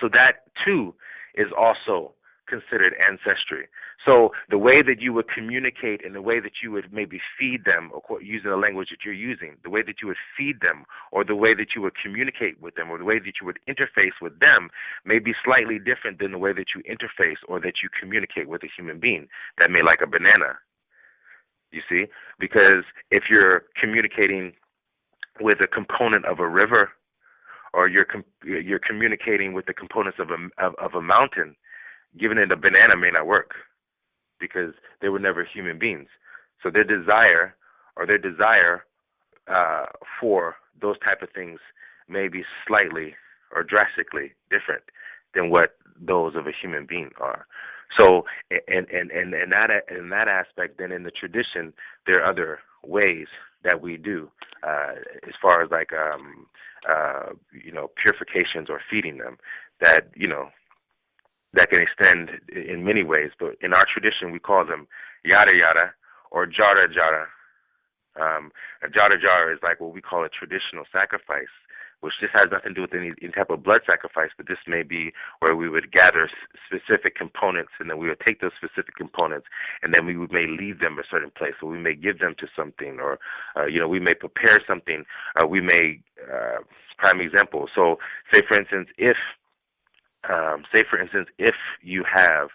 So that, too, is also considered ancestry. So the way that you would communicate and the way that you would maybe feed them, or using the language that you're using, the way that you would feed them, or the way that you would communicate with them, or the way that you would interface with them may be slightly different than the way that you interface or that you communicate with a human being that may like a banana. You see? Because if you're communicating with a component of a river, or you're communicating with the components of a mountain, giving it a banana may not work, because they were never human beings. So their desire for those type of things may be slightly or drastically different than what those of a human being are. So in that aspect, then in the tradition, there are other ways that we do as far as like purifications or feeding them that that can extend in many ways. But in our tradition, we call them yada yada or jara jara. A jara jara is like what we call a traditional sacrifice, which just has nothing to do with any type of blood sacrifice, but this may be where we would gather specific components, and then we would take those specific components, and then we may leave them a certain place, or we may give them to something, or we may prepare something. We may prime example. So, say for instance, if you have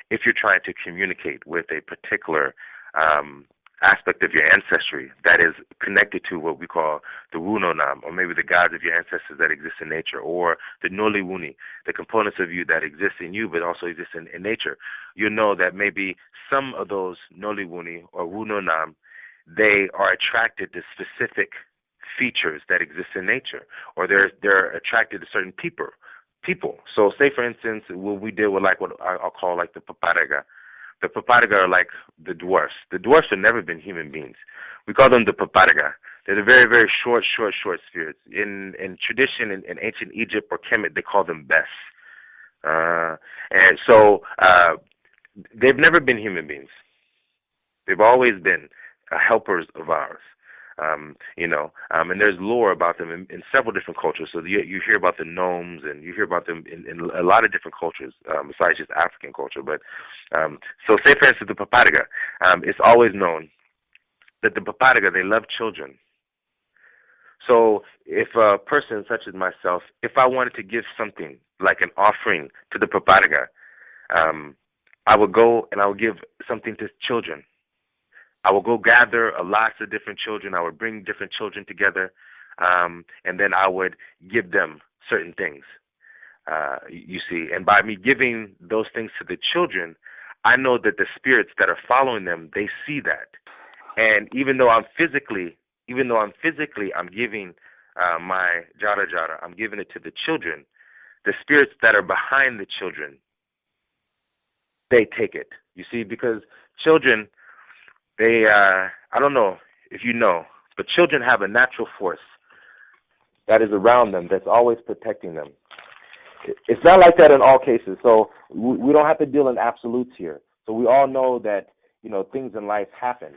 if you're trying to communicate with a particular aspect of your ancestry that is connected to what we call the Wunonam, or maybe the gods of your ancestors that exist in nature, or the Noliwuni, the components of you that exist in you but also exist in nature, you know that maybe some of those Noliwuni or Wunonam, they are attracted to specific features that exist in nature, or they're attracted to certain people. So say for instance, what we deal with, like what I'll call like the Paparaga. The Paparaga are like the dwarfs. The dwarfs have never been human beings. We call them the Paparaga. They're the very, very short spirits. In tradition, in ancient Egypt or Kemet, they call them Bes. And so they've never been human beings. They've always been helpers of ours. And there's lore about them in several different cultures. So you hear about the gnomes, and you hear about them in a lot of different cultures, besides just African culture. But so say, for instance, the Papadaga. It's always known that the Papadaga, they love children. So if a person such as myself, if I wanted to give something like an offering to the Papadaga, I would go and I would give something to children. I will go gather lots of different children. I would bring different children together, and then I would give them certain things, you see. And by me giving those things to the children, I know that the spirits that are following them, they see that. And even though I'm physically, I'm giving my jara jara, I'm giving it to the children, the spirits that are behind the children, they take it, you see, because children, they, I don't know if you know, but children have a natural force that is around them that's always protecting them. It's not like that in all cases, so we don't have to deal in absolutes here. So we all know that, things in life happen.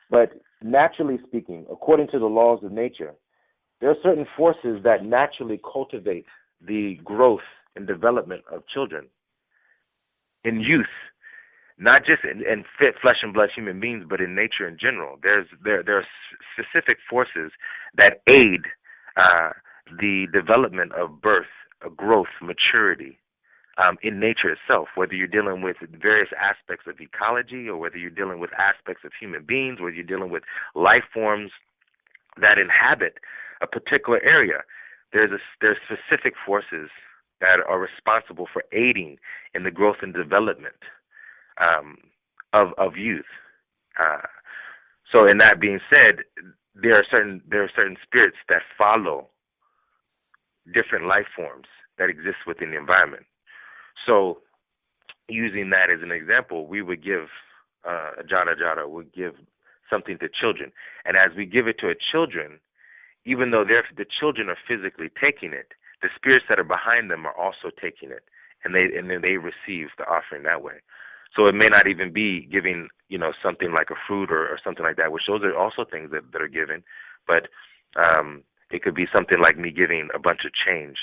But naturally speaking, according to the laws of nature, there are certain forces that naturally cultivate the growth and development of children. In youth, not just in fit flesh and blood human beings, but in nature in general. There are specific forces that aid the development of birth, growth, maturity in nature itself, whether you're dealing with various aspects of ecology or whether you're dealing with aspects of human beings, whether you're dealing with life forms that inhabit a particular area. There's specific forces that are responsible for aiding in the growth and development of youth. So, in that being said, there are certain spirits that follow different life forms that exist within the environment. So, using that as an example, we would give a jara jara, would give something to children, and as we give it to children, even though the children are physically taking it, the spirits that are behind them are also taking it, and then they receive the offering that way. So it may not even be giving, something like a fruit or something like that, which those are also things that are given. But it could be something like me giving a bunch of change.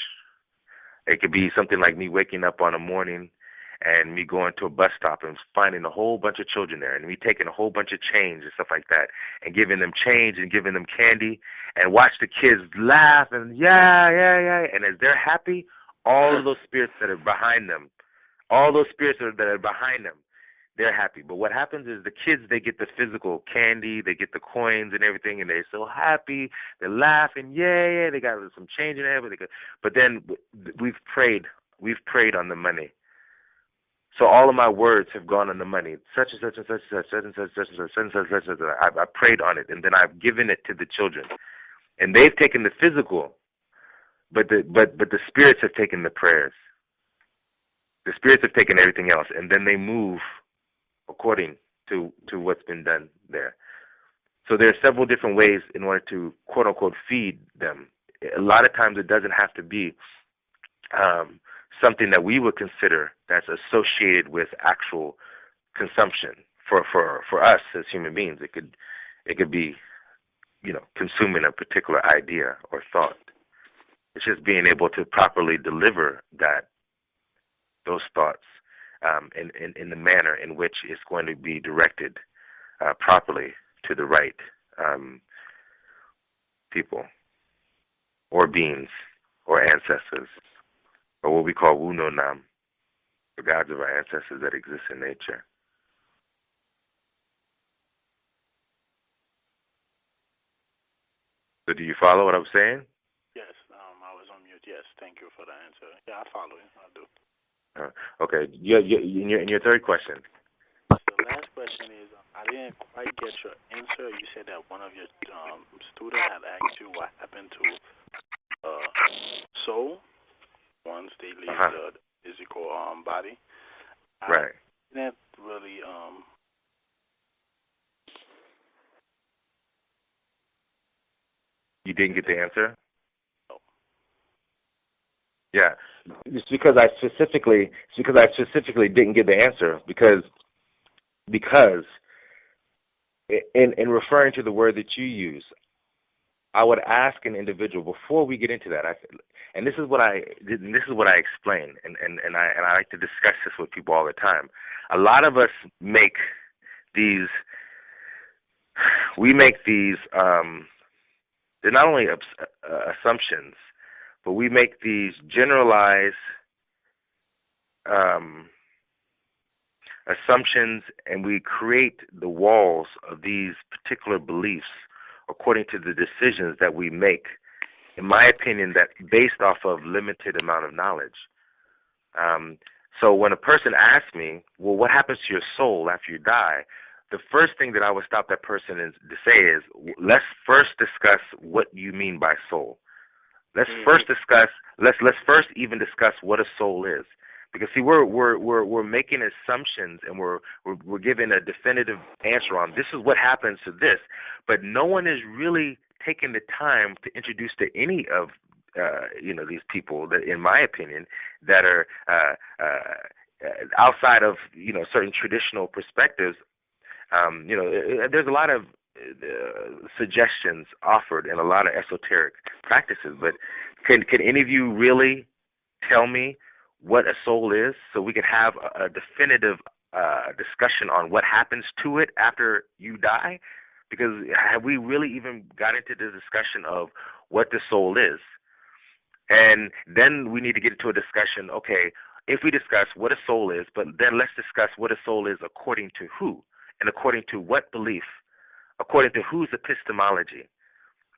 It could be something like me waking up on a morning and me going to a bus stop and finding a whole bunch of children there and me taking a whole bunch of change and stuff like that and giving them change and giving them candy and watch the kids laugh and yeah. And as they're happy, all of those spirits that are behind them, they're happy. But what happens is the kids, they get the physical candy, they get the coins and everything, and they're so happy, they're laughing, yeah, they got some change in everything. But then we've prayed on the money. So all of my words have gone on the money. Such and such and such and such, such and such, such and such, such and such, such and such. I prayed on it, and then I've given it to the children, and they've taken the physical, but the spirits have taken the prayers. The spirits have taken everything else, and then they move according to what's been done there. So there are several different ways in order to quote unquote feed them. A lot of times it doesn't have to be something that we would consider that's associated with actual consumption for us as human beings. It could be, consuming a particular idea or thought. It's just being able to properly deliver those thoughts in the manner in which it's going to be directed properly to the right people or beings or ancestors, or what we call Wu No Nam, the gods of our ancestors that exist in nature. So do you follow what I'm saying? Yes, I was on mute. Yes, thank you for the answer. Yeah, I follow you. I do. Okay. In your third question. The last question is, I didn't quite get your answer. You said that one of your students had asked you what happened to soul once they leave the physical body. Right. I didn't really You didn't get the answer? No. Yeah. It's because I specifically didn't get the answer because in referring to the word that you use, I would ask an individual before we get into that. And this is what I explain, and I like to discuss this with people all the time. A lot of us make these. They're not only assumptions, but we make these generalized assumptions, and we create the walls of these particular beliefs according to the decisions that we make, in my opinion, that based off of limited amount of knowledge. So when a person asks me, well, what happens to your soul after you die? The first thing that I would stop that person to say is, let's first discuss what you mean by soul. Let's first even discuss what a soul is. Because see, we're making assumptions, and we're giving a definitive answer on this is what happens to this, but no one is really taking the time to introduce to any of these people that, in my opinion, that are outside of certain traditional perspectives. There's a lot of suggestions offered and a lot of esoteric practices, but can any of you really tell me what a soul is, so we can have a definitive discussion on what happens to it after you die? Because have we really even got into the discussion of what the soul is? And then we need to get into a discussion, okay, if we discuss what a soul is, but then let's discuss what a soul is according to who, and according to what belief, according to whose epistemology,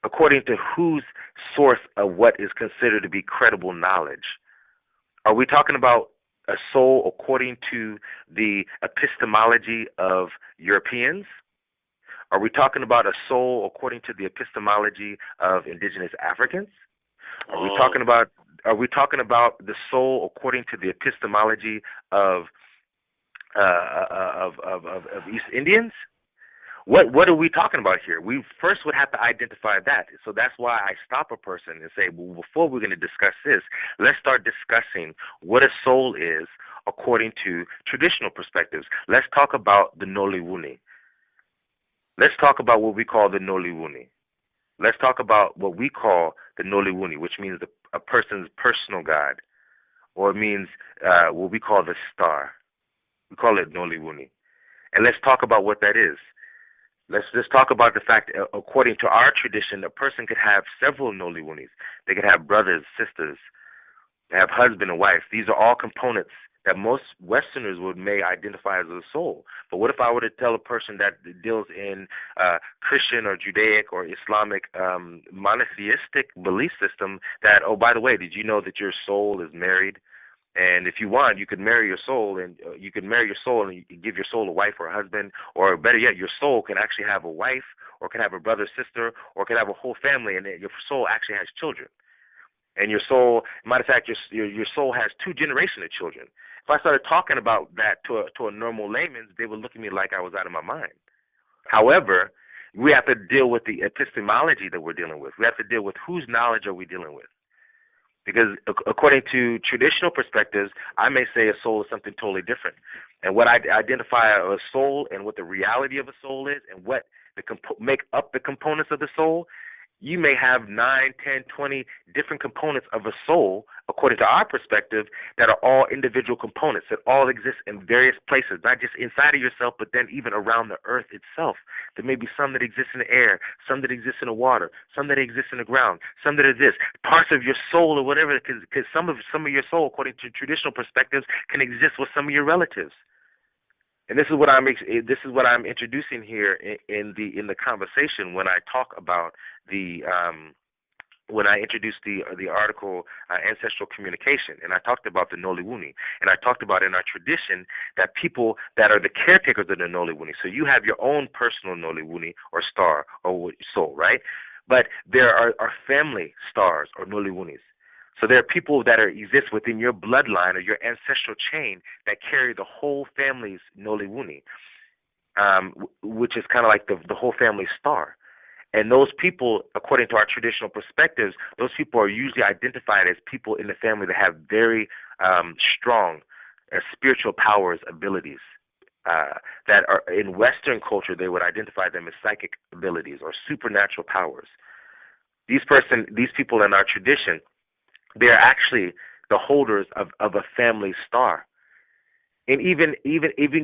according to whose source of what is considered to be credible knowledge. Are we talking about a soul according to the epistemology of Europeans? Are we talking about a soul according to the epistemology of indigenous Africans? Are we talking about the soul according to the epistemology of East Indians? What are we talking about here? We first would have to identify that. So that's why I stop a person and say, well, before we're going to discuss this, let's start discussing what a soul is according to traditional perspectives. Let's talk about the Noliwuni. Let's talk about what we call the Noliwuni. Let's talk about what we call the Noliwuni, which means a person's personal God, or it means what we call the star. We call it Noliwuni. And let's talk about what that is. Let's just talk about the fact, according to our tradition, a person could have several Noliwunis. They could have brothers, sisters, they have husband and wife. These are all components that most Westerners may identify as a soul. But what if I were to tell a person that deals in Christian or Judaic or Islamic monotheistic belief system that, oh, by the way, did you know that your soul is married? And if you want, you could marry your soul, and you can marry your soul and you give your soul a wife or a husband, or better yet, your soul can actually have a wife, or can have a brother, sister, or can have a whole family, and your soul actually has children. And your soul, matter of fact, your soul has 2 generations of children. If I started talking about that to a normal layman, they would look at me like I was out of my mind. However, we have to deal with the epistemology that we're dealing with. We have to deal with whose knowledge are we dealing with. Because according to traditional perspectives, I may say a soul is something totally different. And what I identify a soul and what the reality of a soul is and what make up the components of the soul, you may have 9, 10, 20 different components of a soul, according to our perspective, that are all individual components that all exist in various places, not just inside of yourself, but then even around the earth itself. There may be some that exist in the air, some that exist in the water, some that exist in the ground, some that are this. Parts of your soul or whatever, because some of your soul, according to traditional perspectives, can exist with some of your relatives. And this is what I'm introducing here in the conversation when I talk about when I introduced the article Ancestral Communication, and I talked about the Noliwuni, and I talked about in our tradition that people that are the caretakers of the Noliwuni. So you have your own personal Noliwuni or star or soul, right? But there are family stars or Noliwunis. So there are people that exist within your bloodline or your ancestral chain that carry the whole family's Noliwuni, which is kind of like the whole family star. And those people, according to our traditional perspectives, those people are usually identified as people in the family that have very strong spiritual powers, abilities, that are in Western culture, they would identify them as psychic abilities or supernatural powers. These people in our tradition, they're actually the holders of a family star. And even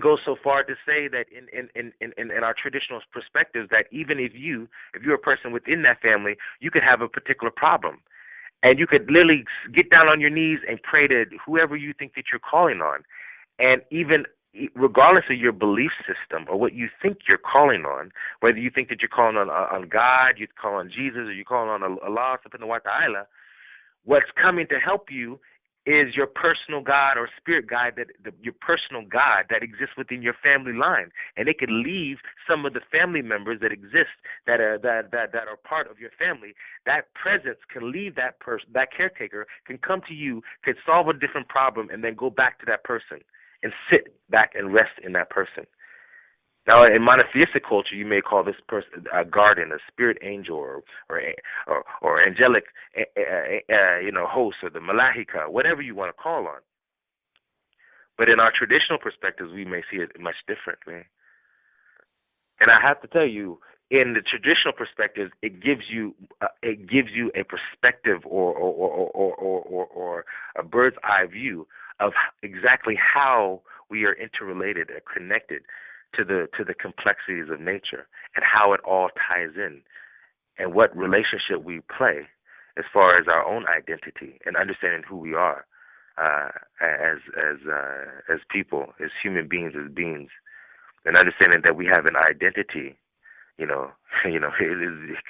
go so far to say that in our traditional perspectives, that even if you're a person within that family, you could have a particular problem, and you could literally get down on your knees and pray to whoever you think that you're calling on, and even regardless of your belief system or what you think you're calling on, whether you think that you're calling on God, you call on Jesus, or you're calling on Allah subhanahu wa ta'ala, what's coming to help you is your personal God or spirit guide, your personal God that exists within your family line, and it could leave some of the family members that exist that are part of your family. That presence can leave that person, that caretaker can come to you, can solve a different problem, and then go back to that person and sit back and rest in that person. Now, in monotheistic culture, you may call this person a guardian, a spirit angel, or angelic, host, or the malahika, whatever you want to call on. But in our traditional perspectives, we may see it much differently. And I have to tell you, in the traditional perspectives, it gives you a perspective or a bird's eye view of exactly how we are interrelated and connected to the complexities of nature, and how it all ties in, and what relationship we play as far as our own identity and understanding who we are as people, as human beings, as beings, and understanding that we have an identity. It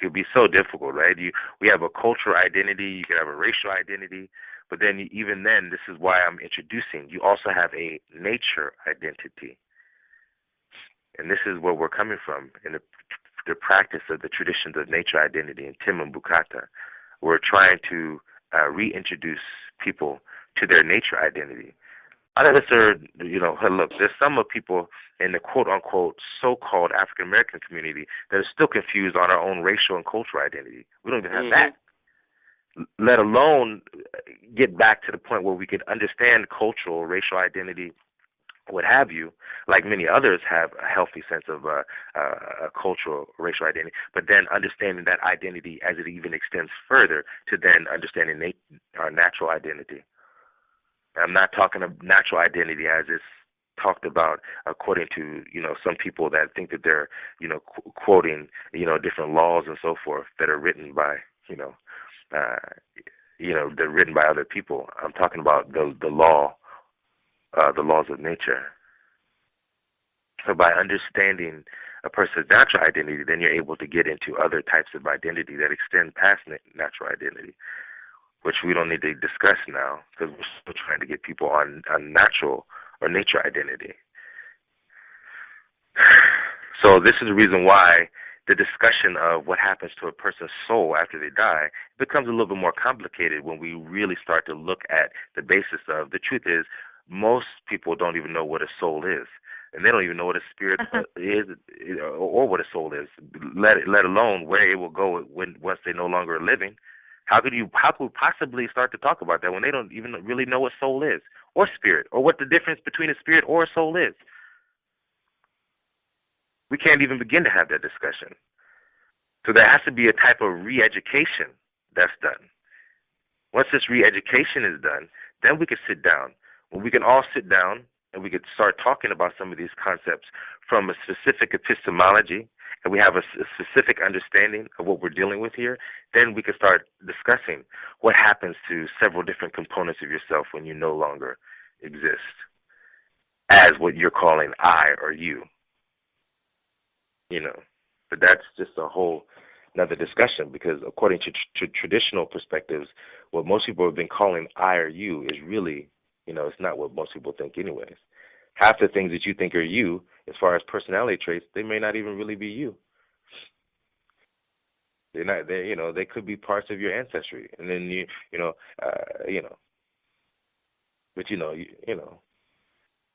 could be so difficult, right? We have a cultural identity, you can have a racial identity, but then even then, this is why I'm introducing, you also have a nature identity. And this is where we're coming from in the practice of the traditions of nature identity in Tim and Bukata. We're trying to reintroduce people to their nature identity. A lot of us are, look, there's some of people in the quote-unquote so-called African-American community that are still confused on our own racial and cultural identity. We don't even have that, let alone get back to the point where we could understand cultural, racial identity, what have you, like many others have a healthy sense of a cultural, racial identity, but then understanding that identity as it even extends further to then understanding our natural identity. I'm not talking of natural identity as it's talked about according to, some people that think that they're, quoting, different laws and so forth that are written by, they're written by other people. I'm talking about the laws of nature. So by understanding a person's natural identity, then you're able to get into other types of identity that extend past natural identity, which we don't need to discuss now because we're still trying to get people on natural or nature identity. So this is the reason why the discussion of what happens to a person's soul after they die becomes a little bit more complicated when we really start to look at the basis of, the truth is, most people don't even know what a soul is. And they don't even know what a spirit is or what a soul is, let alone where it will go once they're no longer living. How could we possibly start to talk about that when they don't even really know what soul is or spirit or what the difference between a spirit or a soul is? We can't even begin to have that discussion. So there has to be a type of re-education that's done. Once this re-education is done, then we can sit down. When we can all sit down and we could start talking about some of these concepts from a specific epistemology, and we have a specific understanding of what we're dealing with here, then we can start discussing what happens to several different components of yourself when you no longer exist as what you're calling I or you. But that's just a whole another discussion, because according to traditional perspectives, what most people have been calling I or you is really, it's not what most people think anyways. Half the things that you think are you, as far as personality traits, they may not even really be you. They're not. They could be parts of your ancestry, and then But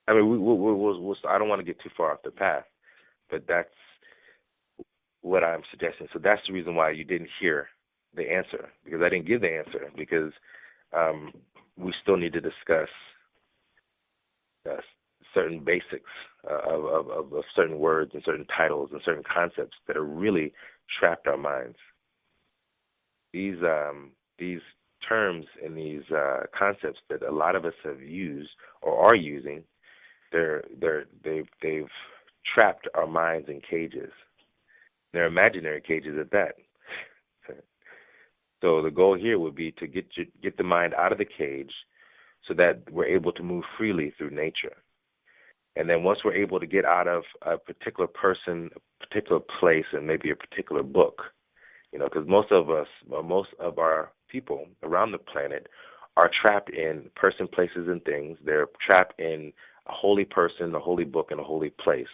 I mean, we'll I don't want to get too far off the path, but that's what I'm suggesting. So that's the reason why you didn't hear the answer, because I didn't give the answer, because we still need to discuss certain basics of certain words and certain titles and certain concepts that are really trapped our minds. these terms and these concepts that a lot of us have used or are using, they've trapped our minds in cages. They're imaginary cages at that. So the goal here would be to get the mind out of the cage so that we're able to move freely through nature. And then once we're able to get out of a particular person, a particular place, and maybe a particular book, because most of us, or most of our people around the planet are trapped in person, places, and things. They're trapped in a holy person, a holy book, and a holy place.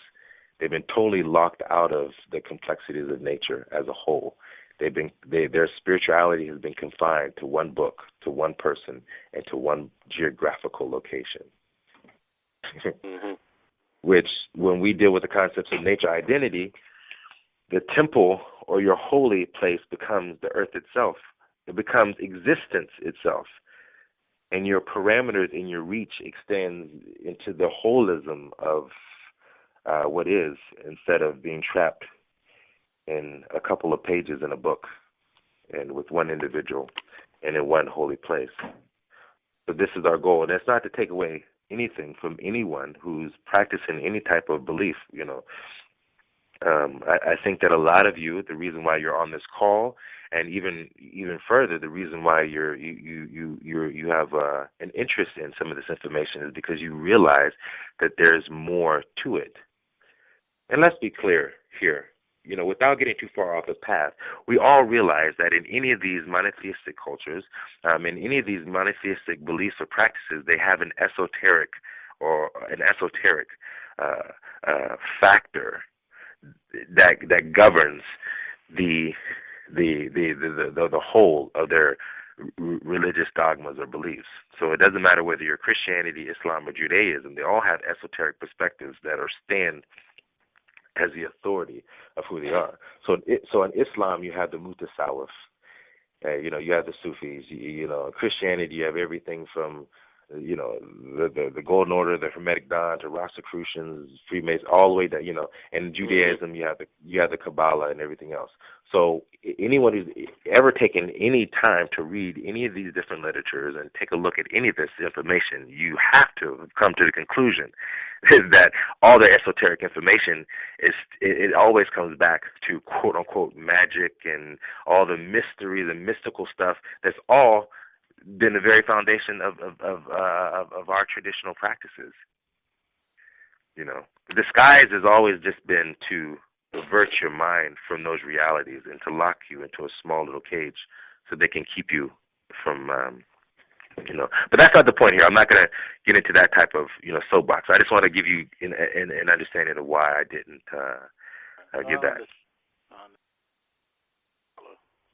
They've been totally locked out of the complexities of nature as a whole. Their spirituality has been confined to one book, to one person, and to one geographical location. Mm-hmm. Which, when we deal with the concepts of nature identity, the temple or your holy place becomes the earth itself. It becomes existence itself. And your parameters in your reach extends into the holism of what is, instead of being trapped in a couple of pages in a book and with one individual and in one holy place. So this is our goal. And that's not to take away anything from anyone who's practicing any type of belief. I think that a lot of you, the reason why you're on this call, and even further, the reason why you have an interest in some of this information is because you realize that there's more to it. And let's be clear here, without getting too far off the path, we all realize that in any of these monotheistic cultures, in any of these monotheistic beliefs or practices, they have an esoteric factor that governs the whole of their religious dogmas or beliefs. So it doesn't matter whether you're Christianity, Islam, or Judaism; they all have esoteric perspectives that stand as the authority of who they are. So in Islam, you have the Mutasawwif, you have the Sufis. Christianity, you have everything from the Golden Order, the Hermetic Dawn, to Rosicrucians, Freemasons, all the way down. And Judaism, you have the Kabbalah and everything else. So anyone who's ever taken any time to read any of these different literatures and take a look at any of this information, you have to come to the conclusion is that all the esoteric information it always comes back to quote unquote magic and all the mystery, the mystical stuff. That's all been the very foundation of our traditional practices. The disguise has always just been to avert your mind from those realities and to lock you into a small little cage so they can keep you from, But that's not the point here. I'm not going to get into that type of, soapbox. I just want to give you an understanding of why I didn't give that.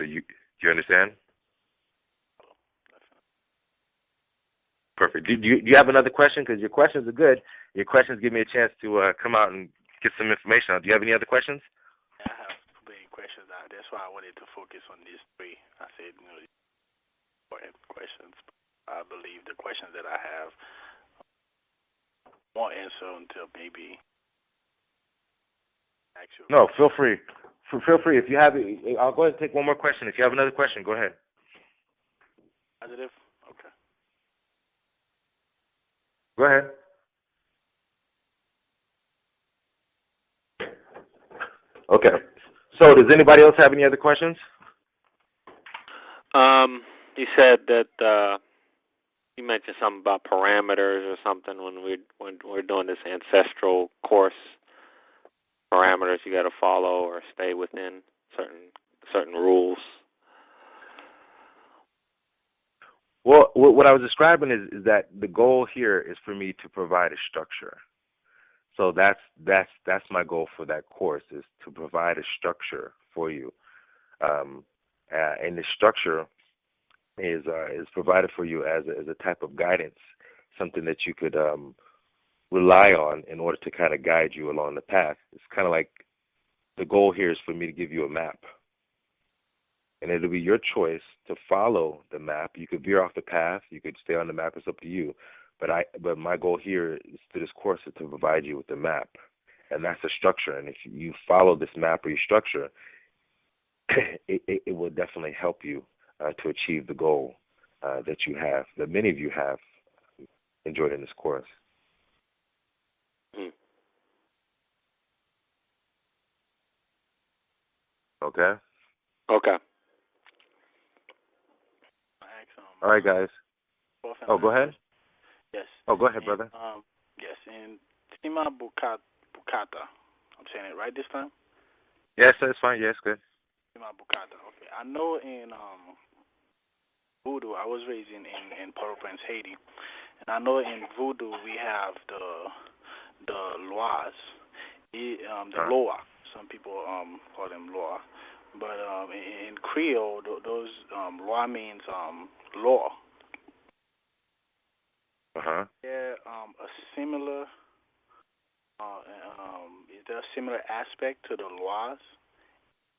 So you understand? Perfect. Do you have another question? Because your questions are good. Your questions give me a chance to come out and get some information out. Do you have any other questions? I have many questions. That's why I wanted to focus on these three. I said, important questions. I believe the questions that I have won't answer until maybe. Actually. No, feel free. Feel free. If you have, I'll go ahead and take one more question. If you have another question, go ahead. Positive. Okay. Go ahead. Okay. So does anybody else have any other questions? You said that you mentioned something about parameters or something when we're doing this ancestral course. Parameters you got to follow or stay within certain rules. Well, what I was describing is that the goal here is for me to provide a structure. So that's my goal for that course, is to provide a structure for you, and the structure is provided for you as a type of guidance, something that you could rely on in order to kind of guide you along the path. It's kind of like the goal here is for me to give you a map. And it'll be your choice to follow the map. You could veer off the path. You could stay on the map. It's up to you. But my goal here is to this course is to provide you with the map. And that's the structure. And if you follow this map or your structure, it will definitely help you to achieve the goal that you have, that many of you have enjoyed in this course. Okay? Okay. All right, guys. Oh, go ahead. Yes. Oh, go ahead, brother. Yes, in Tima Bukata. I'm saying it right this time? Yes, that's fine. Yes, good. Tima Bukata. Okay. I know in Voodoo, I was raised in Port-au-Prince, Haiti, and I know in Voodoo we have the lois, the loa. Some people call them loa, but in Creole, those loa means law. Is there a similar? Is there a similar aspect to the lois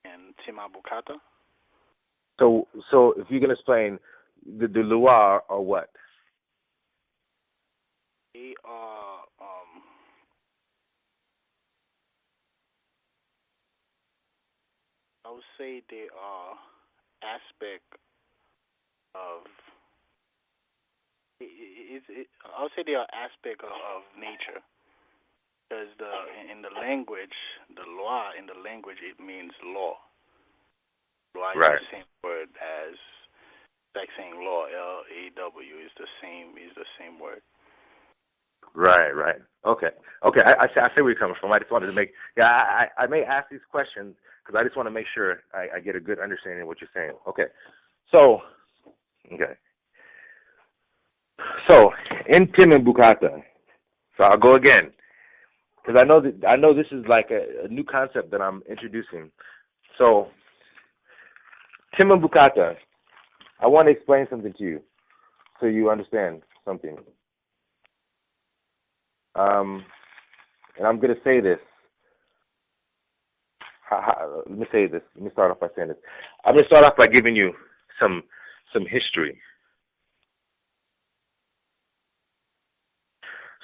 in Tima Bukata? So if you can explain, the loi are what? They are I would say they are aspect of. I would say they are aspect of nature, because in the language, the law in the language, it means law. Law is the same word as, like saying law, L-A-W is the same word. Right. Okay. I see where you're coming from. I just wanted to make, I may ask these questions because I just want to make sure I get a good understanding of what you're saying. Okay. So in Tim and Bukata, so I'll go again because I know this is like a new concept that I'm introducing. So Tim and Bukata, I want to explain something to you so you understand something. And I'm going to say this. Let me say this. Let me start off by saying this. I'm going to start off by giving you some history.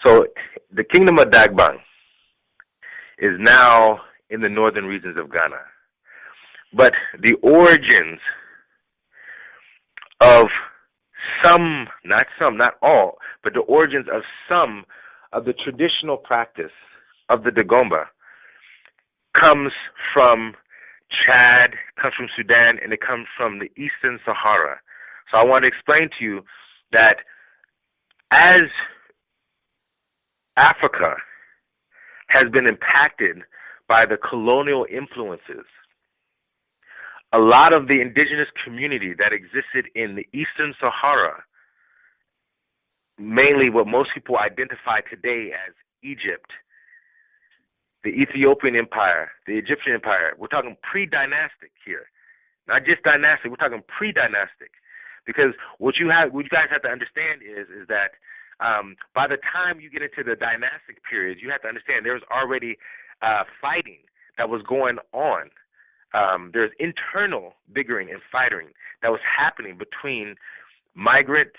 So the Kingdom of Dagbang is now in the northern regions of Ghana. But the origins of not all, but the origins of some of the traditional practice of the Dagomba comes from Chad, comes from Sudan, and it comes from the Eastern Sahara. So I want to explain to you that as Africa has been impacted by the colonial influences, a lot of the indigenous community that existed in the Eastern Sahara, mainly what most people identify today as Egypt, the Ethiopian Empire, the Egyptian Empire. We're talking pre-dynastic here, not just dynastic. We're talking pre-dynastic, because what you guys have to understand is that by the time you get into the dynastic period, you have to understand there's already fighting that was going on. There's internal bickering and fighting that was happening between migrant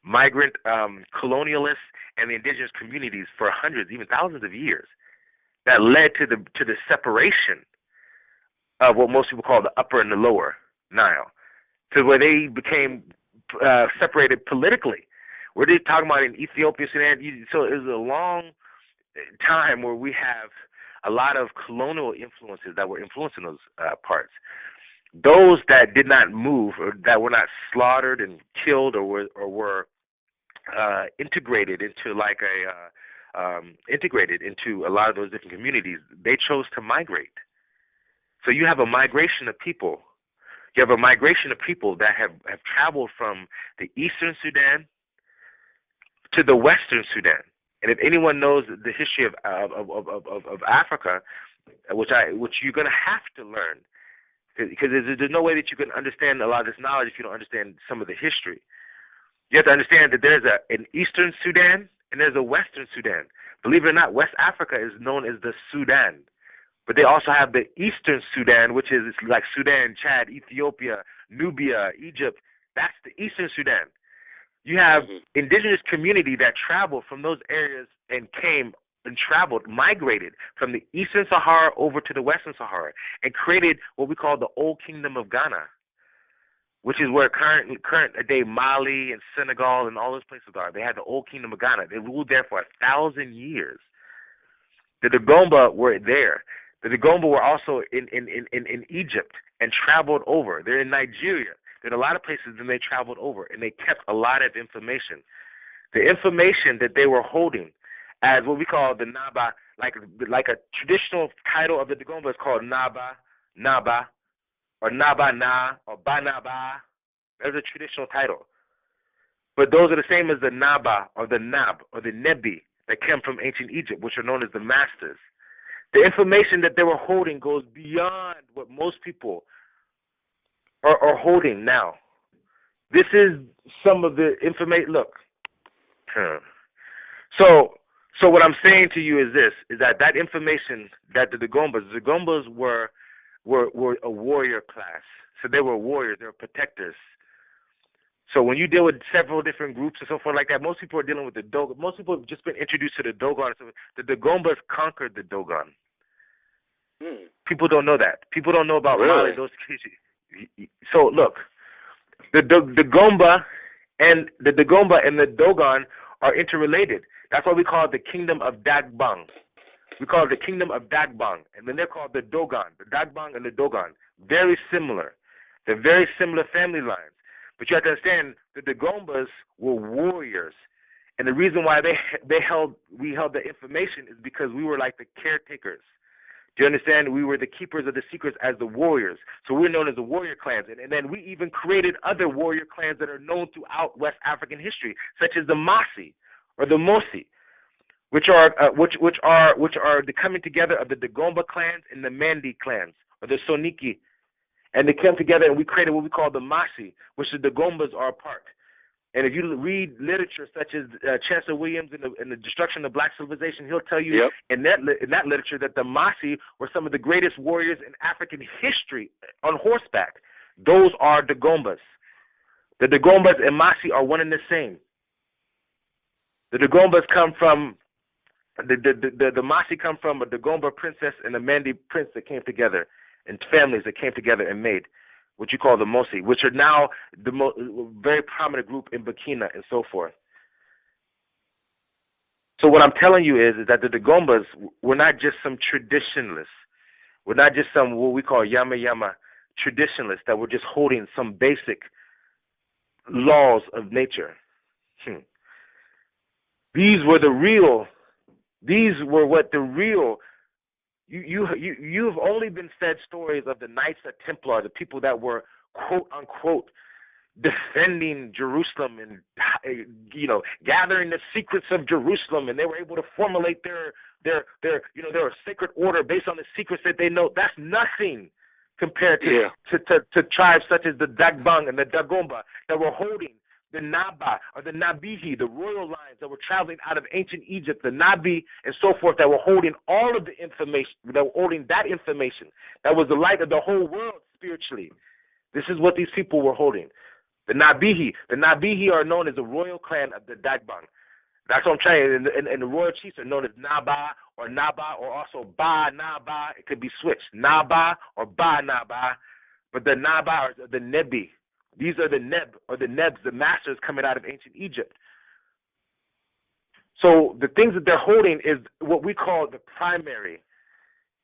colonialists and the indigenous communities for hundreds, even thousands of years. That led to the separation of what most people call the upper and the lower Nile, to where they became separated politically. We're just talking about in Ethiopia, Sudan. So it was a long time where we have a lot of colonial influences that were influencing those parts. Those that did not move, or that were not slaughtered and killed, or were integrated into a lot of those different communities, they chose to migrate. So you have a migration of people. You have a migration of people that have traveled from the Eastern Sudan to the Western Sudan. And if anyone knows the history of Africa, which you're going to have to learn, because there's no way that you can understand a lot of this knowledge if you don't understand some of the history. You have to understand that there's an Eastern Sudan and there's a Western Sudan. Believe it or not, West Africa is known as the Sudan. But they also have the Eastern Sudan, which is like Sudan, Chad, Ethiopia, Nubia, Egypt. That's the Eastern Sudan. You have indigenous community that traveled from those areas and came and migrated from the Eastern Sahara over to the Western Sahara and created what we call the Old Kingdom of Ghana, which is where current day Mali and Senegal and all those places are. They had the old kingdom of Ghana. They ruled there for 1,000 years. The Dagomba were there. The Dagomba were also in Egypt and traveled over. They're in Nigeria. They're in a lot of places, and they traveled over, and they kept a lot of information. The information that they were holding as what we call the Naba, like a traditional title of the Dagomba is called Naba, or Naba Na, or Banaba. That's a traditional title. But those are the same as the Naba, or the Nab, or the Nebi that came from ancient Egypt, which are known as the masters. The information that they were holding goes beyond what most people are holding now. This is some of the information. Look. So what I'm saying to you is this, is that information that the Dagombas were a warrior class. So they were warriors, they were protectors. So when you deal with several different groups and so forth like that, most people are dealing with the Dogon. Most people have just been introduced to the Dogon. So the Dagombas conquered the Dogon. People don't know that. People don't know about Mali. So look, the Dagomba and the Dogon are interrelated. That's why we call it the kingdom of Dagbang. We call it the kingdom of Dagbang, and then they're called the Dogon, the Dagbang and the Dogon. Very similar. They're very similar family lines. But you have to understand, the Dagombas were warriors, and the reason why we held the information is because we were like the caretakers. Do you understand? We were the keepers of the secrets as the warriors. So we're known as the warrior clans. And then we even created other warrior clans that are known throughout West African history, such as the Masi or the Mosi, which are the coming together of the Dagomba clans and the Mandi clans, or the Soniki. And they came together and we created what we call the Masi, which the Dagombas are a part. And if you read literature such as Chancellor Williams in the Destruction of Black Civilization, he'll tell you in that literature that the Masi were some of the greatest warriors in African history on horseback. Those are Dagombas. The Dagombas and Masi are one and the same. The Dagombas come from the Masi come from a Dagomba princess and a Mandi prince that came together, and families that came together and made what you call the Mosi, which are now the very prominent group in Burkina and so forth. So what I'm telling you is that the Dagombas were not just some traditionalists. We're not just some what we call yama traditionalists that were just holding some basic laws of nature. These were what the real. You've only been fed stories of the Knights Templar, the people that were quote unquote defending Jerusalem and gathering the secrets of Jerusalem, and they were able to formulate their sacred order based on the secrets that they know. That's nothing compared to tribes such as the Dagbang and the Dagomba that were holding the Naba or the Nabihi, the royal lines that were traveling out of ancient Egypt, the Nabi and so forth, that were holding all of the information, that were holding that information, that was the light of the whole world spiritually. This is what these people were holding. The Nabihi are known as the royal clan of the Dagbang. That's what I'm trying. And the royal chiefs are known as Naba or also Ba Naba. It could be switched, Naba or Ba Naba, but the Naba are the Nebi. These are the Neb or the Nebs, the masters coming out of ancient Egypt. So the things that they're holding is what we call the primary.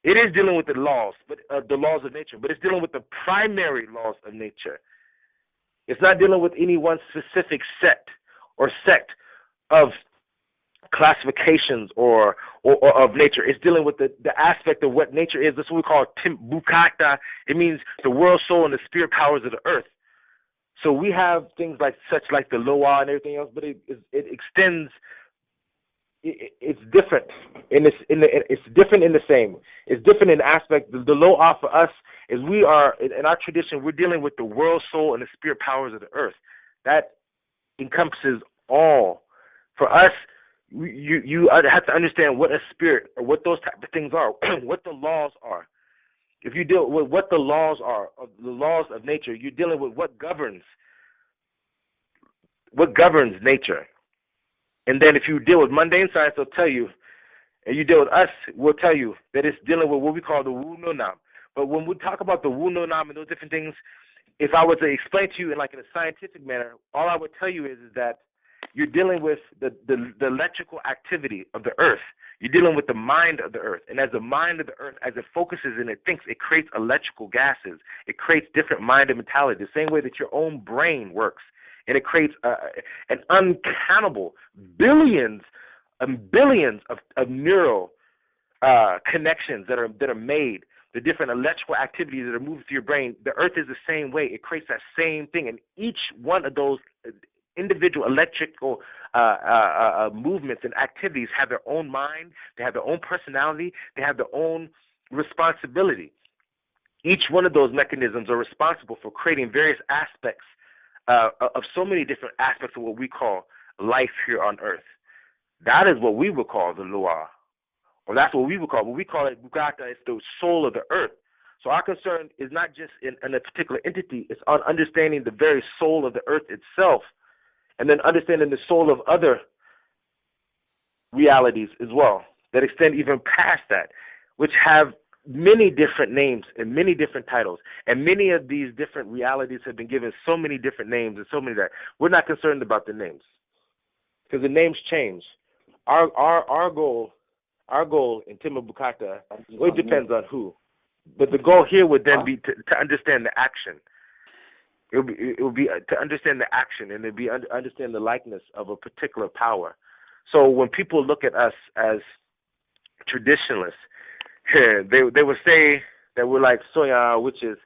It is dealing with the laws, but the laws of nature, but it's dealing with the primary laws of nature. It's not dealing with any one specific sect of classifications or of nature. It's dealing with the aspect of what nature is. That's what we call Bukata. It means the world, soul, and the spirit powers of the earth. So we have things like the Loa and everything else, but it extends. It's different, and it's different in the same. It's different in aspect. The Loa for us is we are in our tradition. We're dealing with the world, soul, and the spirit powers of the earth. That encompasses all. For us, you have to understand what a spirit or what those type of things are, what the laws are. If you deal with what the laws are, the laws of nature, you're dealing with what governs nature. And then if you deal with mundane science, they'll tell you, and you deal with us, we'll tell you that it's dealing with what we call the Wu No Nam. But when we talk about the Wu No Nam and those different things, if I were to explain to you in a scientific manner, all I would tell you is that you're dealing with the electrical activity of the earth. You're dealing with the mind of the earth. And as the mind of the earth, as it focuses and it thinks, it creates electrical gases. It creates different mind and mentality, the same way that your own brain works. And it creates an uncountable billions and billions of neural connections that are made, the different electrical activities that are moving through your brain. The earth is the same way. It creates that same thing. And each one of those individual electrical movements and activities have their own mind, they have their own personality, they have their own responsibility. Each one of those mechanisms are responsible for creating various aspects of so many different aspects of what we call life here on earth. That is what we would call the Loa, or that's what we would call it. What we call it, Bukata, is the soul of the earth. So our concern is not just in a particular entity, it's on understanding the very soul of the earth itself, and then understanding the soul of other realities as well that extend even past that, which have many different names and many different titles. And many of these different realities have been given so many different names and so many that we're not concerned about the names, because the names change. Our goal in Timbuktu, it depends on who. But the goal here would then be to understand the action. It will be to understand the action, and it would be understand the likeness of a particular power. So when people look at us as traditionalists, they would say that we're like Soya witches,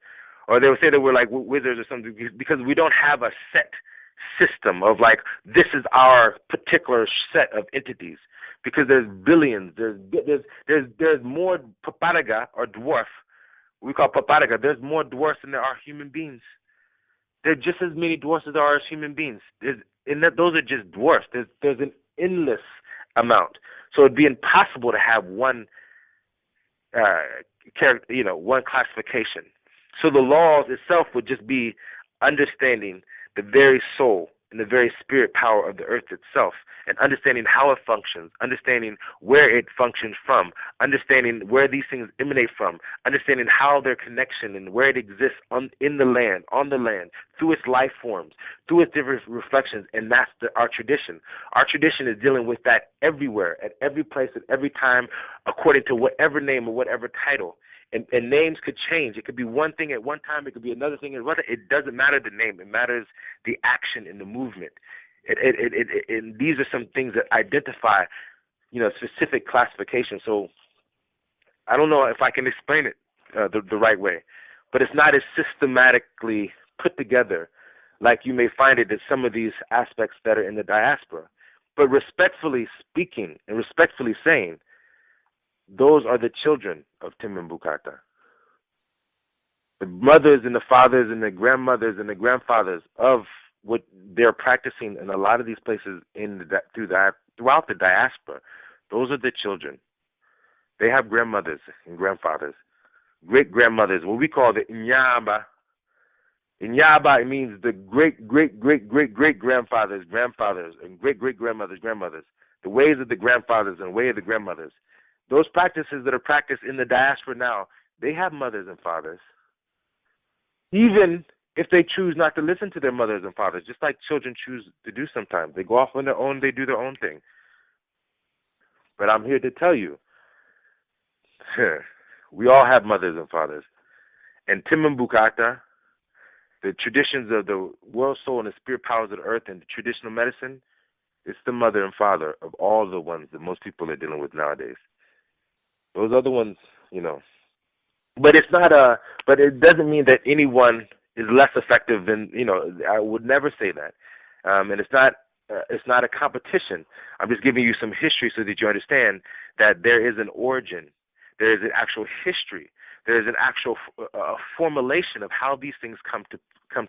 or they would say that we're like wizards or something, because we don't have a set system of this is our particular set of entities. Because there's billions, there's more paparaga or dwarf. We call paparaga. There's more dwarfs than there are human beings. There are just as many dwarfs as there are human beings. Those are just dwarfs. There's an endless amount. So it'd be impossible to have one one classification. So the laws itself would just be understanding the very soul and the very spirit power of the earth itself, and understanding how it functions, understanding where it functions from, understanding where these things emanate from, understanding how their connection and where it exists on the land, through its life forms, through its different reflections. And that's our tradition. Our tradition is dealing with that everywhere, at every place, at every time, according to whatever name or whatever title. And names could change. It could be one thing at one time. It could be another thing at another. It doesn't matter the name. It matters the action and the movement. And these are some things that identify, specific classification. So I don't know if I can explain it the right way, but it's not as systematically put together like you may find it in some of these aspects that are in the diaspora. But respectfully speaking and respectfully saying, those are the children of Timbuktu. The mothers and the fathers and the grandmothers and the grandfathers of what they're practicing in a lot of these places throughout the diaspora, those are the children. They have grandmothers and grandfathers, great-grandmothers, what we call the Inyaba. Inyaba, it means the great-great-great-great-great-grandfathers, grandfathers, and great-great-grandmothers, grandmothers, the ways of the grandfathers and the way of the grandmothers. Those practices that are practiced in the diaspora now, they have mothers and fathers. Even if they choose not to listen to their mothers and fathers, just like children choose to do sometimes. They go off on their own, they do their own thing. But I'm here to tell you, we all have mothers and fathers. And Timbuktu, the traditions of the world soul and the spirit powers of the earth and the traditional medicine, it's the mother and father of all the ones that most people are dealing with nowadays. Those other ones, but it's not but it doesn't mean that anyone is less effective than, I would never say that. And it's not a competition. I'm just giving you some history so that you understand that there is an origin. There is an actual history. There is an actual formulation of how these things come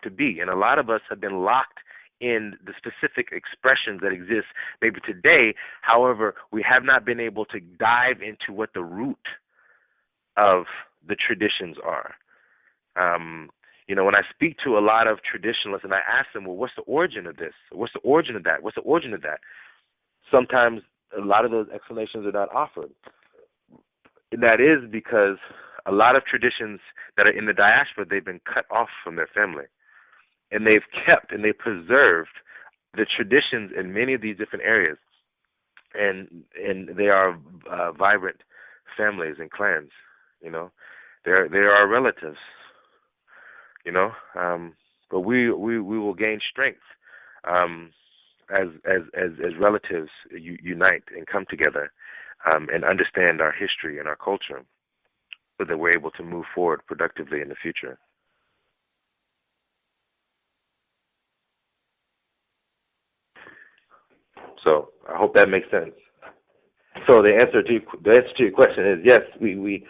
to be. And a lot of us have been locked in the specific expressions that exist maybe today. However, we have not been able to dive into what the root of the traditions are. When I speak to a lot of traditionalists and I ask them, well, what's the origin of this? What's the origin of that? What's the origin of that? Sometimes a lot of those explanations are not offered. And that is because a lot of traditions that are in the diaspora, they've been cut off from their family. And they've kept and they preserved the traditions in many of these different areas. And they are vibrant families and clans, you know. They're our relatives, you know. But we will gain strength as relatives unite and come together and understand our history and our culture, so that we're able to move forward productively in the future. So I hope that makes sense. So the answer to your question is yes, we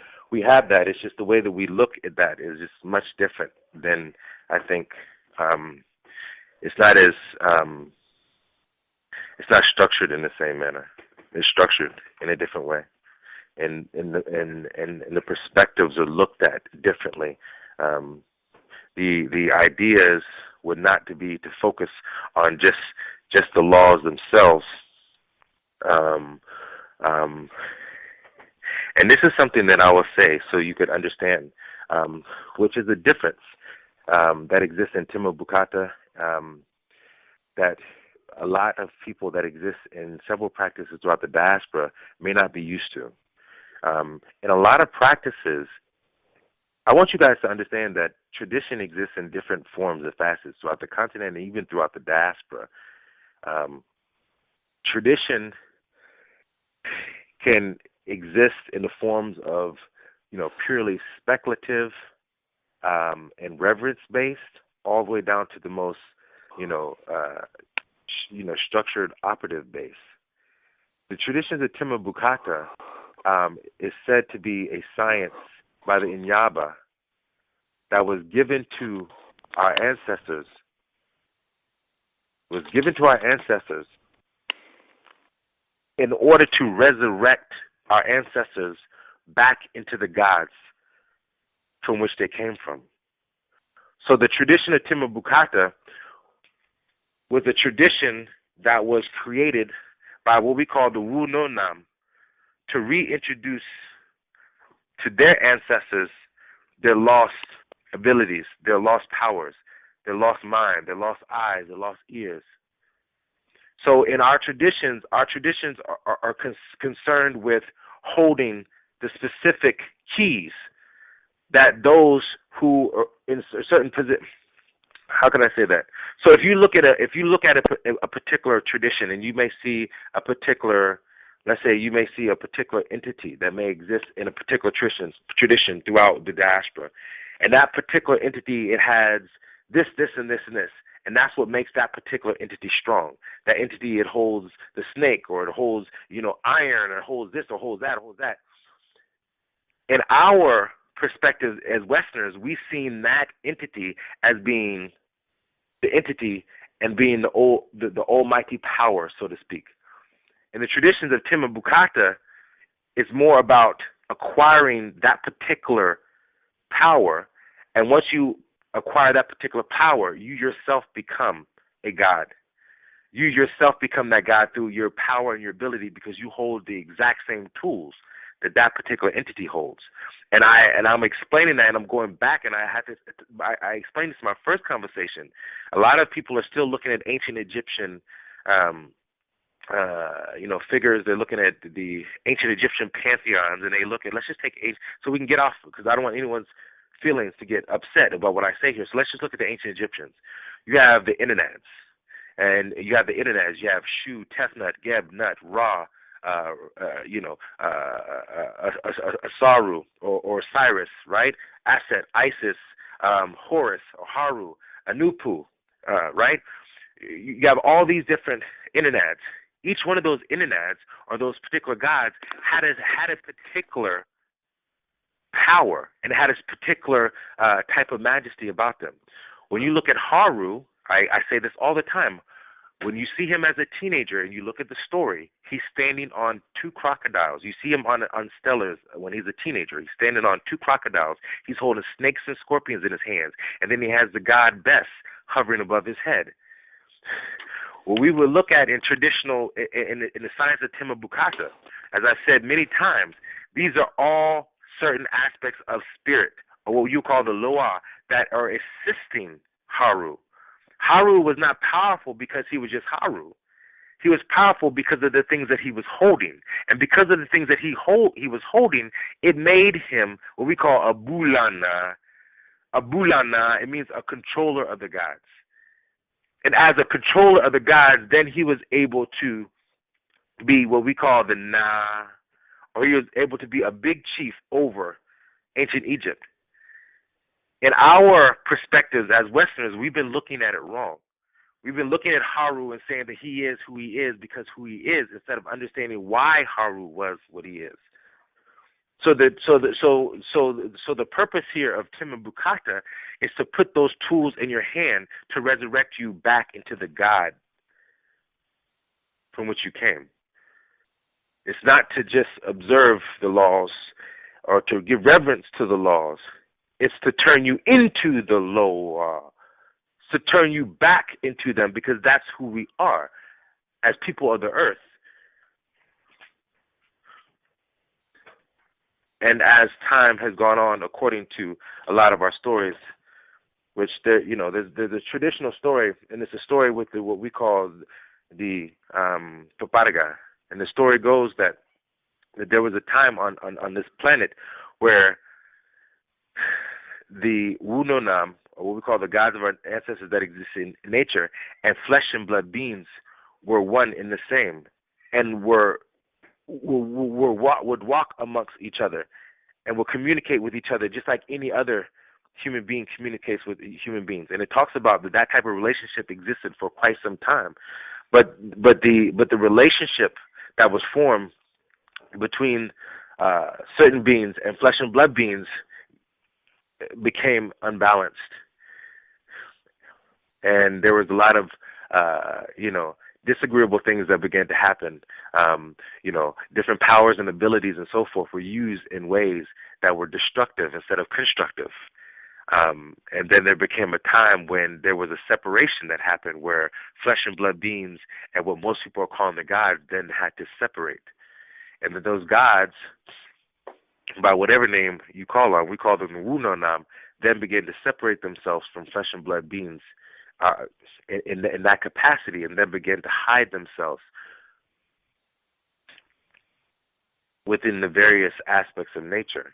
have that. It's just the way that we look at that is just much different than I think. It's not structured in the same manner. It's structured in a different way, and the perspectives are looked at differently. The ideas would not to be to focus on just the laws themselves. And this is something that I will say so you could understand, which is a difference that exists in Timbuktu, that a lot of people that exist in several practices throughout the diaspora may not be used to. In a lot of practices, I want you guys to understand that tradition exists in different forms and facets throughout the continent and even throughout the diaspora. Tradition can exist in the forms of, purely speculative and reverence-based, all the way down to the most, structured operative base. The traditions of Timbuktu is said to be a science by the Inyaba that was given to our ancestors. In order to resurrect our ancestors back into the gods from which they came from. So the tradition of Timbuktu was a tradition that was created by what we call the Wu No Nam to reintroduce to their ancestors their lost abilities, their lost powers, their lost mind, their lost eyes, their lost ears. So in our traditions are concerned with holding the specific keys that those who are in a certain position. How can I say that? So if you look at a particular tradition, and you may see a particular, let's say you may see a particular entity that may exist in a particular tradition throughout the diaspora, and that particular entity, it has this, and this, and this. And that's what makes that particular entity strong. That entity, it holds the snake, or it holds, iron, or it holds this, or holds that, or holds that. In our perspective as Westerners, we've seen that entity as being the entity and being the almighty power, so to speak. In the traditions of Timbuktu, it's more about acquiring that particular power, and once you acquire that particular power, you yourself become a god. You yourself become that god through your power and your ability, because you hold the exact same tools that particular entity holds. And I'm explaining that, and I'm going back, and I explained this in my first conversation. A lot of people are still looking at ancient Egyptian figures. They're looking at the ancient Egyptian pantheons, and they look at, let's just take so we can get off, because I don't want anyone's feelings to get upset about what I say here. So let's just look at the ancient Egyptians. You have the Inads, and you have Shu, Tefnut, Geb, Nut, Ra, Asaru or Cyrus, right? Aset, Isis, Horus or Haru, Anupu, right? You have all these different Inads. Each one of those Inads, or those particular gods, had a particular power, and had a particular type of majesty about them. When you look at Haru, I say this all the time, when you see him as a teenager and you look at the story, he's standing on two crocodiles. You see him on Stellars when he's a teenager. He's standing on two crocodiles. He's holding snakes and scorpions in his hands. And then he has the god Bes hovering above his head. What we would look at in traditional, in the science of Timbuktu, as I've said many times, these are all certain aspects of spirit, or what you call the Loa, that are assisting Haru. Haru was not powerful because he was just Haru. He was powerful because of the things that he was holding. And because of the things that he was holding, it made him what we call a Bulana. A Bulana, it means a controller of the gods. And as a controller of the gods, then he was able to be what we call the Na, or he was able to be a big chief over ancient Egypt. In our perspectives as Westerners, we've been looking at it wrong. We've been looking at Haru and saying that he is who he is because who he is, instead of understanding why Haru was what he is. So the purpose here of Timambukata is to put those tools in your hand to resurrect you back into the God from which you came. It's not to just observe the laws or to give reverence to the laws. It's to turn you into the law, to turn you back into them, because that's who we are as people of the earth. And as time has gone on, according to a lot of our stories, which there's a traditional story, and it's a story with what we call the Paparga. And the story goes that there was a time on this planet where the Wunonam, or what we call the gods of our ancestors that exist in nature, and flesh and blood beings were one in the same, and would walk amongst each other and will communicate with each other just like any other human being communicates with human beings. And it talks about that type of relationship existed for quite some time. But the relationship that was formed between certain beings and flesh and blood beings became unbalanced. And there was a lot of disagreeable things that began to happen. Different powers and abilities and so forth were used in ways that were destructive instead of constructive. And then there became a time when there was a separation that happened where flesh and blood beings and what most people are calling the gods then had to separate. And that those gods, by whatever name you call them, we call them Wunonam, then began to separate themselves from flesh and blood beings in that capacity, and then began to hide themselves within the various aspects of nature.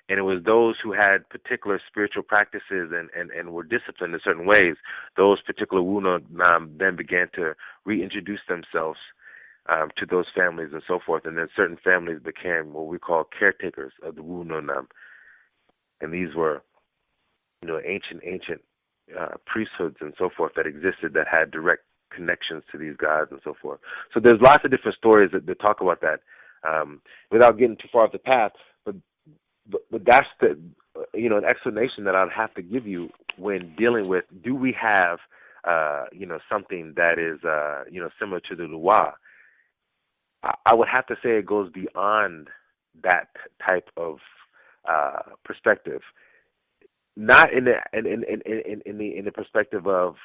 And it was those who had particular spiritual practices and were disciplined in certain ways, those particular Wunonam then began to reintroduce themselves to those families and so forth. And then certain families became what we call caretakers of the Wunonam. And these were, ancient priesthoods and so forth that existed that had direct connections to these gods and so forth. So there's lots of different stories that talk about that without getting too far off the path. But that's an explanation that I'd have to give you when dealing with, do we have, something that is, similar to the Lua? I would have to say it goes beyond that type of perspective. Not in the perspective of,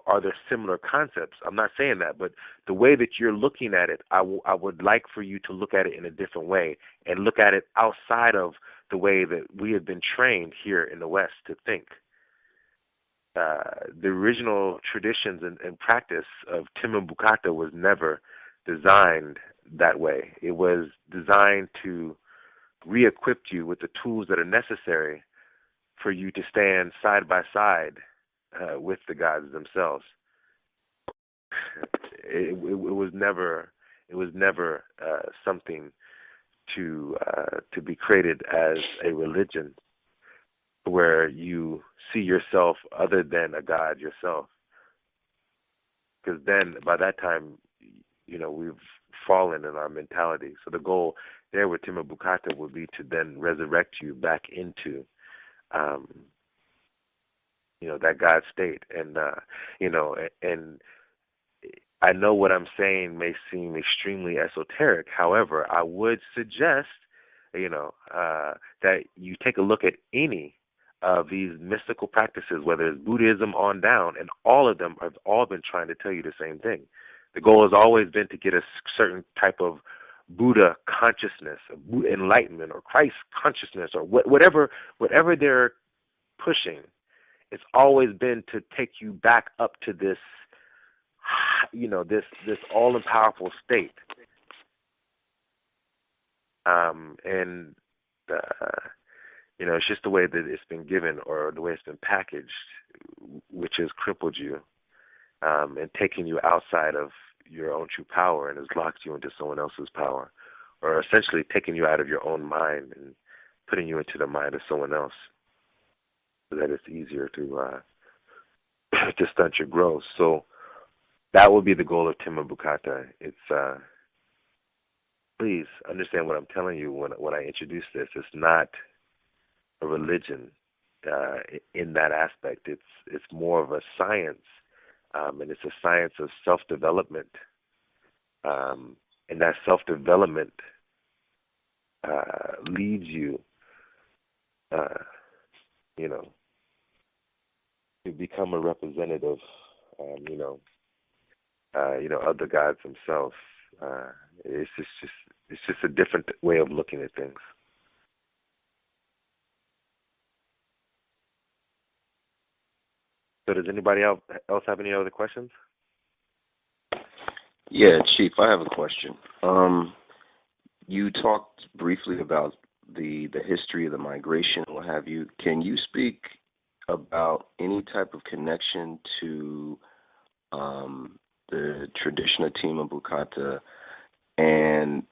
are there similar concepts? I'm not saying that, but the way that you're looking at it, I would like for you to look at it in a different way and look at it outside of the way that we have been trained here in the West to think. The original traditions and practice of Timambukata was never designed that way. It was designed to re-equip you with the tools that are necessary for you to stand side by side with the gods themselves. It was never something to be created as a religion where you see yourself other than a god yourself. Because then, by that time, we've fallen in our mentality. So the goal there with Timambukata would be to then resurrect you back into that God state. And and I know what I'm saying may seem extremely esoteric. However, I would suggest that you take a look at any of these mystical practices, whether it's Buddhism on down, and all of them have all been trying to tell you the same thing. The goal has always been to get a certain type of Buddha consciousness, enlightenment, or Christ consciousness, or whatever they're pushing. It's always been to take you back up to this, this all-powerful state. It's just the way that it's been given, or the way it's been packaged, which has crippled you, and taken you outside of your own true power, and has locked you into someone else's power, or essentially taken you out of your own mind and putting you into the mind of someone else, so that it's easier to to stunt your growth. So that will be the goal of Tema Bukata. It's please understand what I'm telling you when I introduce this. It's not a religion in that aspect. It's more of a science, and it's a science of self-development. And that self-development leads you, to become a representative, of the gods themselves. It's just a different way of looking at things. So does anybody else have any other questions? Yeah, Chief, I have a question. You talked briefly about the history of the migration and what have you. Can you speak about any type of connection to the tradition of Tema Bukata and,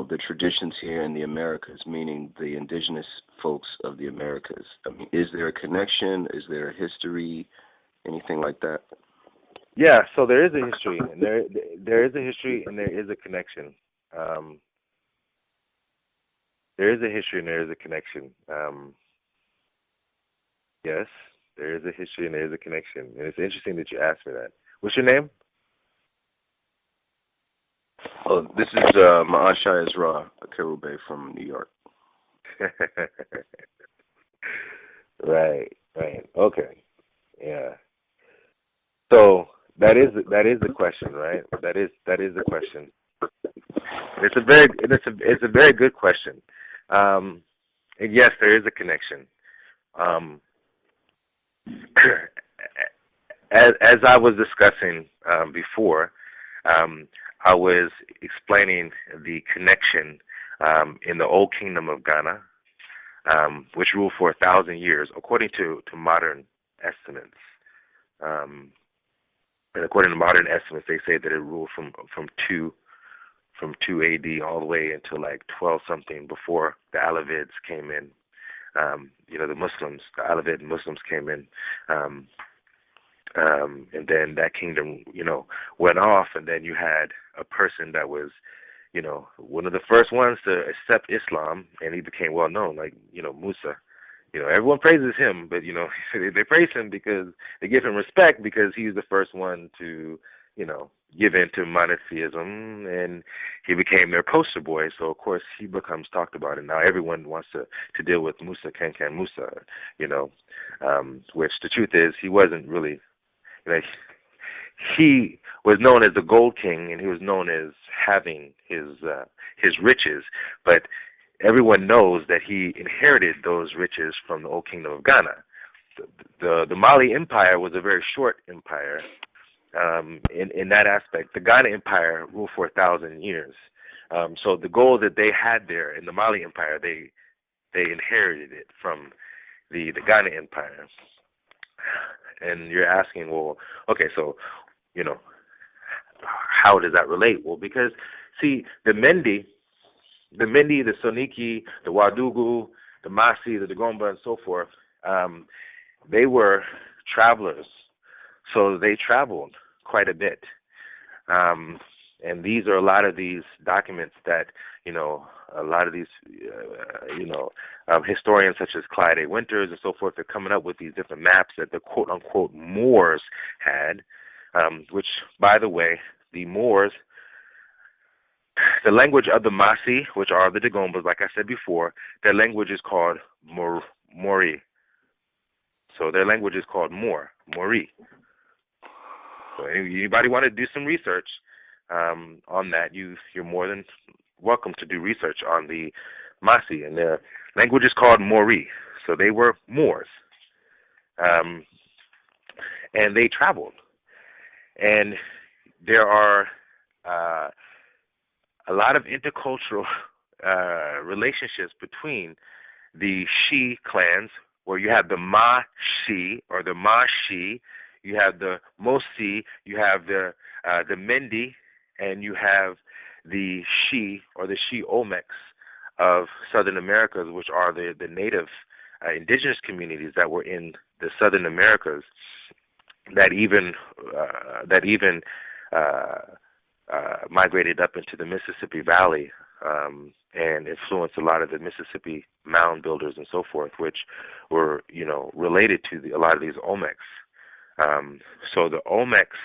the traditions here in the Americas, meaning the indigenous folks of the Americas? I mean, is there a connection? Is there a history? Anything like that? Yeah, so there is a history, and there is a history, and there is a connection. There is a history, and there is a connection. Yes, there is a history, and there is a connection. And it's interesting that you asked me that. What's your name? Oh, this is Maashai Ezra Akerube from New York. Right. Okay. Yeah. So that is the question, right? That is the question. It's a very good question. And yes, there is a connection. As I was discussing before, I was explaining the connection in the Old Kingdom of Ghana, which ruled for 1,000 years, according to modern estimates. And according to modern estimates, they say that it ruled from 2 AD all the way until like 12 something before the Alavids came in. The Muslims, the Alavid Muslims came in. And then that kingdom, went off, and then you had a person that was, one of the first ones to accept Islam, and he became well known, like, Musa. Everyone praises him, but, they praise him because they give him respect because he's the first one to, give in to monotheism, and he became their poster boy. So, of course, he becomes talked about, and now everyone wants to deal with Musa, Kankan Musa, which the truth is he wasn't really, he was known as the Gold King, and he was known as having his riches, but everyone knows that he inherited those riches from the Old Kingdom of Ghana. The Mali Empire was a very short empire. In that aspect, the Ghana Empire ruled for 1,000 years. So the gold that they had there in the Mali Empire, they inherited it from the Ghana Empire. And you're asking, well, okay, so, how does that relate? Well, because, see, the Mendi, the Soniki, the Wadugu, the Masi, the Dagomba, and so forth, they were travelers. So they traveled quite a bit. And these are a lot of these documents that, a lot of these, historians such as Clyde A. Winters and so forth are coming up with these different maps that the quote-unquote Moors had, which, by the way, the Moors, the language of the Masi, which are the Dagombas, like I said before, their language is called Mori. So their language is called Mori. So anybody want to do some research, on that, you're more than welcome to do research on the Masi, and their language is called Mori. So they were Moors, and they traveled. And there are a lot of intercultural relationships between the Shi clans, where you have the Ma-Shi or the Ma-Shi, you have the Mosi, you have the Mendi, and you have the Shi or the Shi Olmecs of Southern Americas, which are the native indigenous communities that were in the Southern Americas that even migrated up into the Mississippi Valley and influenced a lot of the Mississippi mound builders and so forth, which were, related to a lot of these Olmecs. So the Olmecs,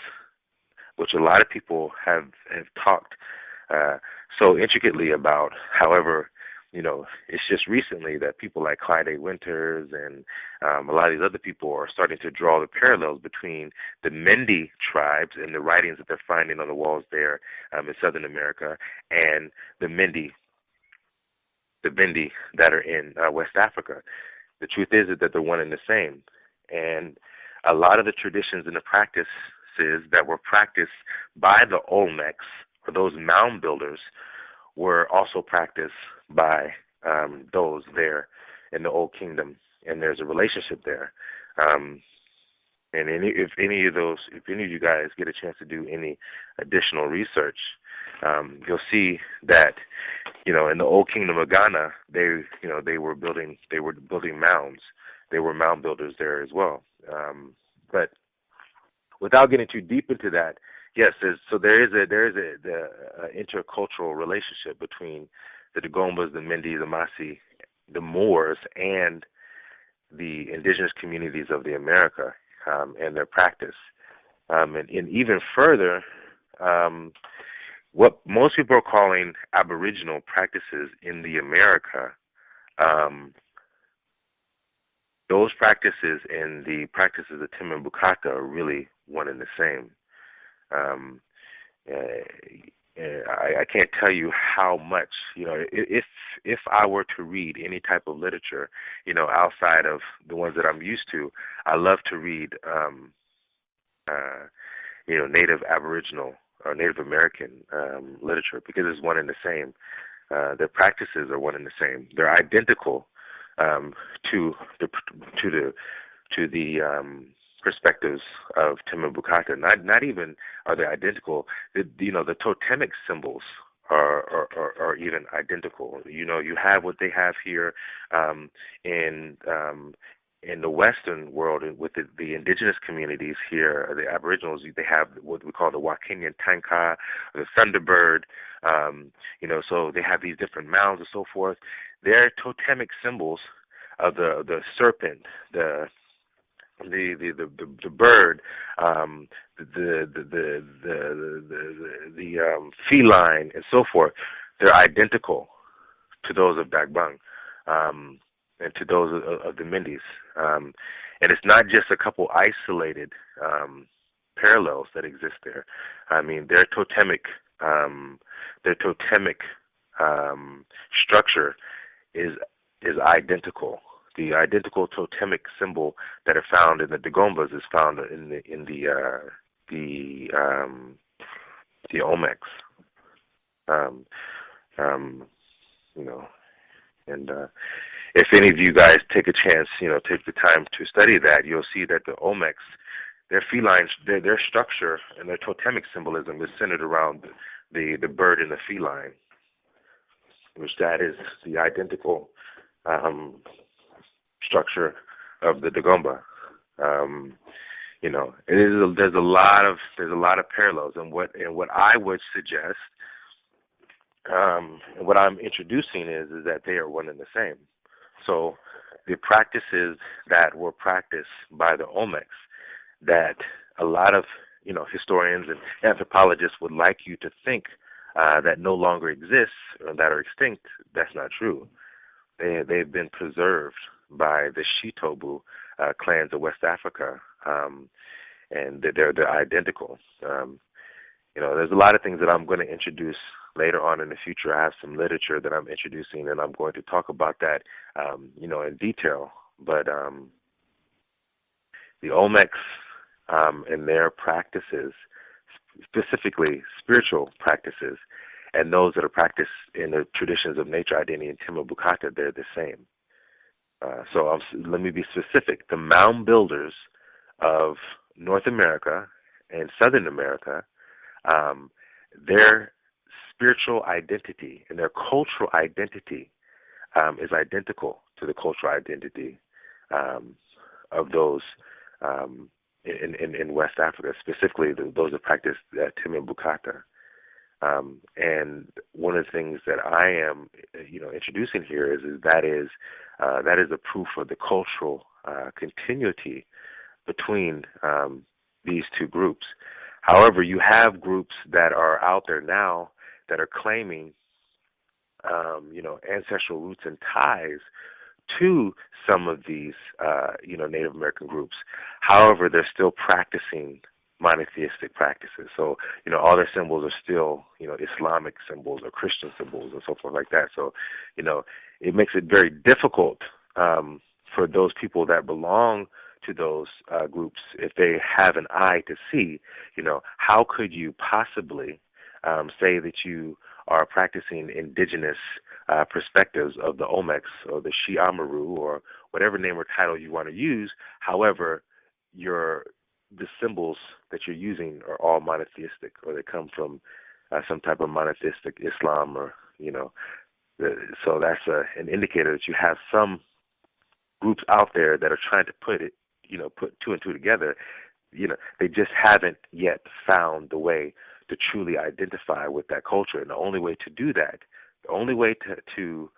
which a lot of people have talked so intricately about, however, it's just recently that people like Clyde A. Winters and a lot of these other people are starting to draw the parallels between the Mendi tribes and the writings that they're finding on the walls there in Southern America and the Mendi that are in West Africa. The truth is that they're one and the same. And a lot of the traditions and the practices that were practiced by the Olmecs, or those mound builders, were also practiced by those there in the Old Kingdom, and there's a relationship there. And if any of you guys get a chance to do any additional research, you'll see that in the Old Kingdom of Ghana, they were building mounds. They were mound builders there as well. But without getting too deep into that, yes, there is a intercultural relationship between the Dagombas, the Mendi, the Masi, the Moors, and the indigenous communities of the America and their practice. And even further, what most people are calling Aboriginal practices in the America, those practices and the practices of Timbuktu are really one and the same. I can't tell you how much, if I were to read any type of literature, outside of the ones that I'm used to, I love to read, Native Aboriginal or Native American literature, because it's one and the same. Their practices are one and the same. They're identical to the perspectives of Timbuktu. Not even are they identical. The totemic symbols are even identical. You have what they have here in the Western world with the indigenous communities here, the Aboriginals. They have what we call the Wakinyan Tanka, the Thunderbird. So they have these different mounds and so forth. They're totemic symbols of the serpent, the bird, the feline, and so forth. They're identical to those of Dagbang and to those of the Mindis. And it's not just a couple isolated parallels that exist there. I mean, their totemic structure is identical. The identical totemic symbol that are found in the Dagombas is found in the Olmecs. And if any of you guys take a chance, take the time to study that, you'll see that the Olmecs, their felines, their structure and their totemic symbolism is centered around the bird and the feline, which that is the identical structure of the Dagomba. There's a lot of parallels, and what I would suggest, and what I'm introducing is that they are one and the same. So the practices that were practiced by the Olmecs, that a lot of historians and anthropologists would like you to think that no longer exists or that are extinct, that's not true. They've been preserved by the Shitobu clans of West Africa, and they're identical. There's a lot of things that I'm going to introduce later on in the future. I have some literature that I'm introducing, and I'm going to talk about that, in detail. But the Olmecs and their practices, specifically spiritual practices, and those that are practiced in the traditions of nature identity and Timbuktu, they're the same. Let me be specific. The mound builders of North America and Southern America, their spiritual identity and their cultural identity is identical to the cultural identity of those in West Africa, specifically those that practice Timbuktu. And one of the things that I am, introducing here is that is a proof of the cultural continuity between these two groups. However, you have groups that are out there now that are claiming, ancestral roots and ties to some of these, Native American groups. However, they're still practicing monotheistic practices. So, all their symbols are still, Islamic symbols or Christian symbols and so forth like that. So, it makes it very difficult for those people that belong to those groups, if they have an eye to see, how could you possibly say that you are practicing indigenous perspectives of the Olmecs or the Shiamaru or whatever name or title you want to use. However, the symbols that you're using are all monotheistic, or they come from some type of monotheistic Islam, or so that's an indicator that you have some groups out there that are trying to put two and two together. They just haven't yet found the way to truly identify with that culture. And the only way to do that, the only way to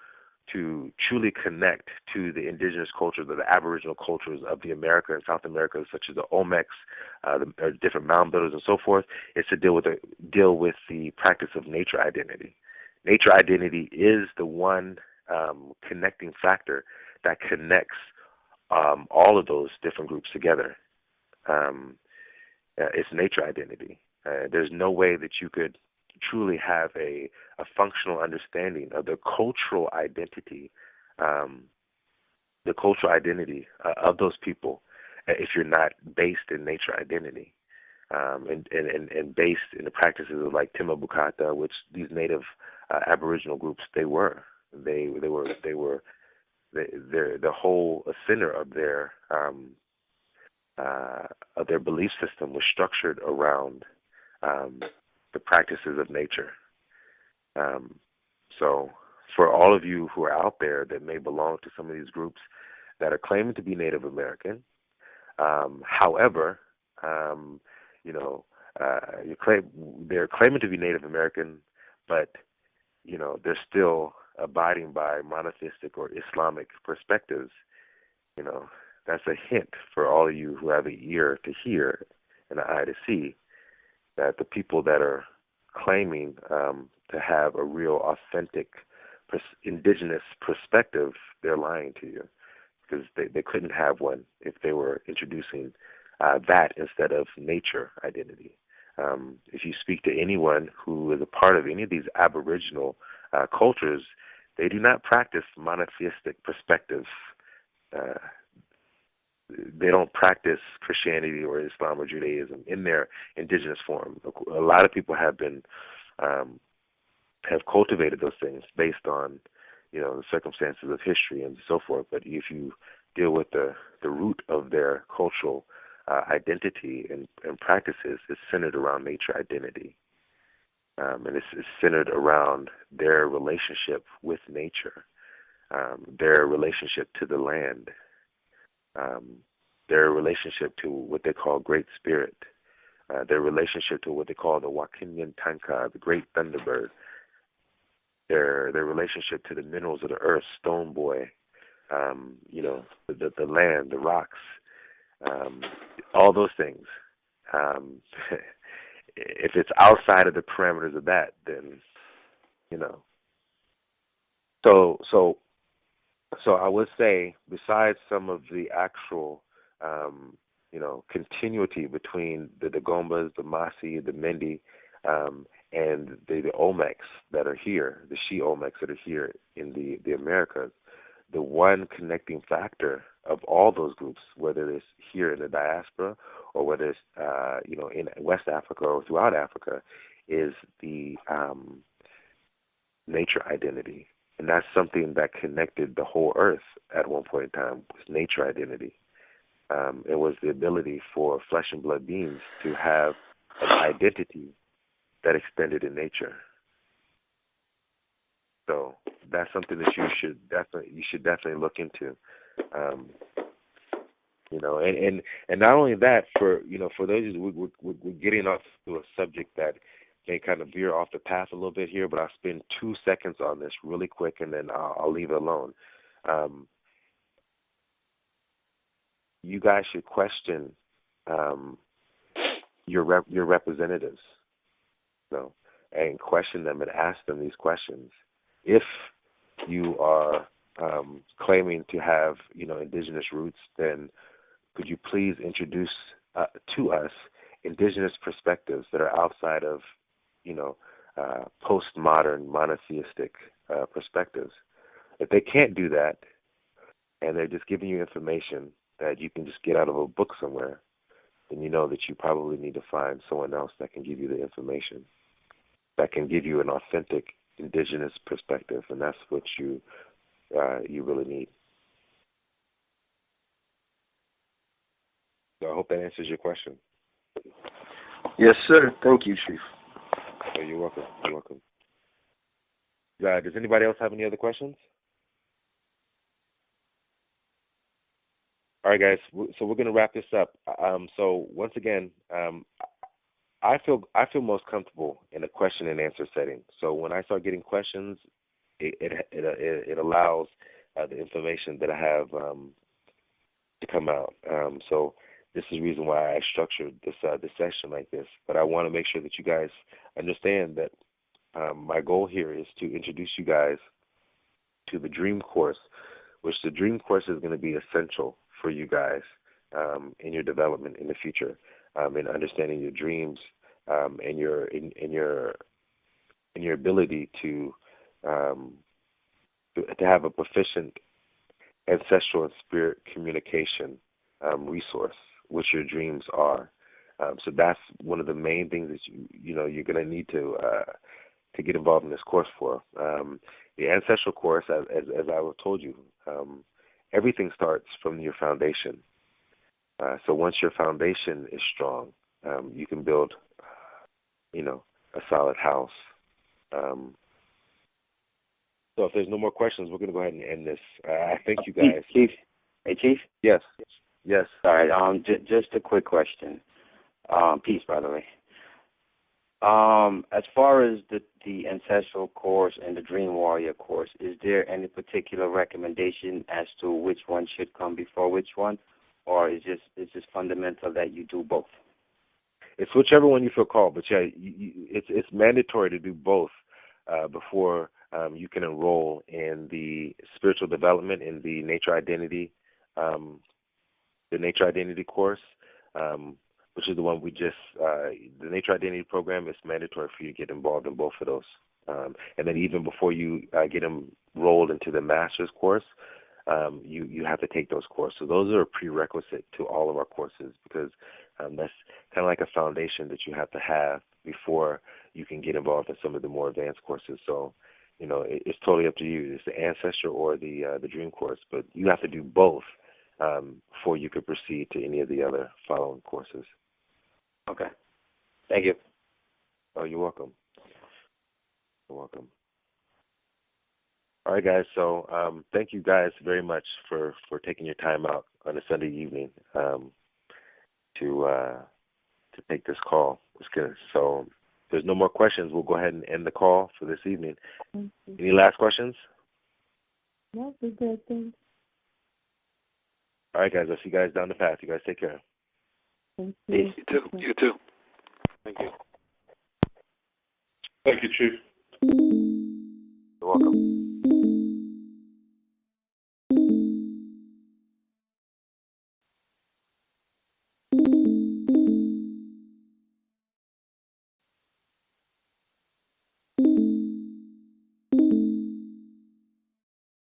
truly connect to the indigenous cultures or the aboriginal cultures of the America and South America, such as the Olmecs, the different mound builders and so forth, is to deal with the practice of nature identity. Nature identity is the one connecting factor that connects all of those different groups together. It's nature identity. There's no way that you could truly have a functional understanding of the cultural identity, of those people, if you're not based in nature identity, and based in the practices of like Timbuktu, which these native Aboriginal groups the whole center of their belief system was structured around the practices of nature. So for all of you who are out there that may belong to some of these groups that are claiming to be Native American, however, they're claiming to be Native American, but they're still abiding by monotheistic or Islamic perspectives. That's a hint for all of you who have an ear to hear and an eye to see, that the people that are claiming to have a real authentic indigenous perspective, they're lying to you, because they couldn't have one if they were introducing that instead of nature identity. If you speak to anyone who is a part of any of these Aboriginal cultures, they do not practice monotheistic perspectives. They don't practice Christianity or Islam or Judaism in their indigenous form. A lot of people have cultivated those things based on, the circumstances of history and so forth. But if you deal with the root of their cultural identity and practices, it's centered around nature identity. And it's centered around their relationship with nature, their relationship to the land, their relationship to what they call Great Spirit, their relationship to what they call the Wakinyan Tanka, the Great Thunderbird, their relationship to the minerals of the earth, Stone Boy, the land, the rocks, all those things. If it's outside of the parameters of that, then, So I would say, besides some of the actual, continuity between the Dagombas, the Masi, the Mendi, and the Olmecs that are here, the She Olmecs that are here in the Americas, the one connecting factor of all those groups, whether it's here in the diaspora or whether it's in West Africa or throughout Africa, is the nature identity. And that's something that connected the whole earth at one point in time, was nature identity. It was the ability for flesh and blood beings to have an identity that extended in nature. So that's something that you should definitely look into. And not only that, for those, we're getting off to a subject that may kind of veer off the path a little bit here, but I'll spend 2 seconds on this really quick, and then I'll leave it alone. You guys should question your representatives, and question them and ask them these questions. If you are claiming to have indigenous roots, then could you please introduce to us indigenous perspectives that are outside of postmodern monotheistic perspectives? If they can't do that, and they're just giving you information that you can just get out of a book somewhere, then you know that you probably need to find someone else that can give you the information, that can give you an authentic indigenous perspective, and that's what you really need. So I hope that answers your question. Yes, sir. Thank you, Chief. Oh, you're welcome. You're welcome. Does anybody else have any other questions? All right, guys. So we're going to wrap this up. So once again, I feel most comfortable in a question and answer setting. So when I start getting questions, it allows the information that I have to come out. So this is the reason why I structured this session like this. But I want to make sure that you guys understand that my goal here is to introduce you guys to the Dream Course, which the Dream Course is going to be essential for you guys in your development in the future, in understanding your dreams, and your ability to have a proficient ancestral and spirit communication resource, which your dreams are. So that's one of the main things that you're going to need to get involved in this course for. The Ancestral Course, as I told you, everything starts from your foundation. So once your foundation is strong, you can build, a solid house. So if there's no more questions, we're going to go ahead and end this. I thank you guys. Chief? Hey, Chief? Yes. Yes. All right. Just a quick question. Peace, by the way. As far as the Ancestral Course and the Dream Warrior Course, is there any particular recommendation as to which one should come before which one, or is just fundamental that you do both? It's whichever one you feel called, but yeah, it's mandatory to do both before you can enroll in the spiritual development in the nature identity course, which is the one we just the nature identity program. Is mandatory for you to get involved in both of those, and then even before you get enrolled into the master's course, you have to take those courses. So those are a prerequisite to all of our courses, because that's kind of like a foundation that you have to have before you can get involved in some of the more advanced courses. So, it's totally up to you. It's the Ancestor or the Dream Course, but you have to do both before you could proceed to any of the other following courses. Okay. Thank you. Oh, you're welcome. You're welcome. All right, guys. So thank you guys very much for taking your time out on a Sunday evening to take this call. It's good. So if there's no more questions, we'll go ahead and end the call for this evening. Any last questions? No, we're good. Thanks. All right, guys. I'll see you guys down the path. You guys take care. Thank you. You too. You too. Thank you. Thank you, Chief. You're welcome.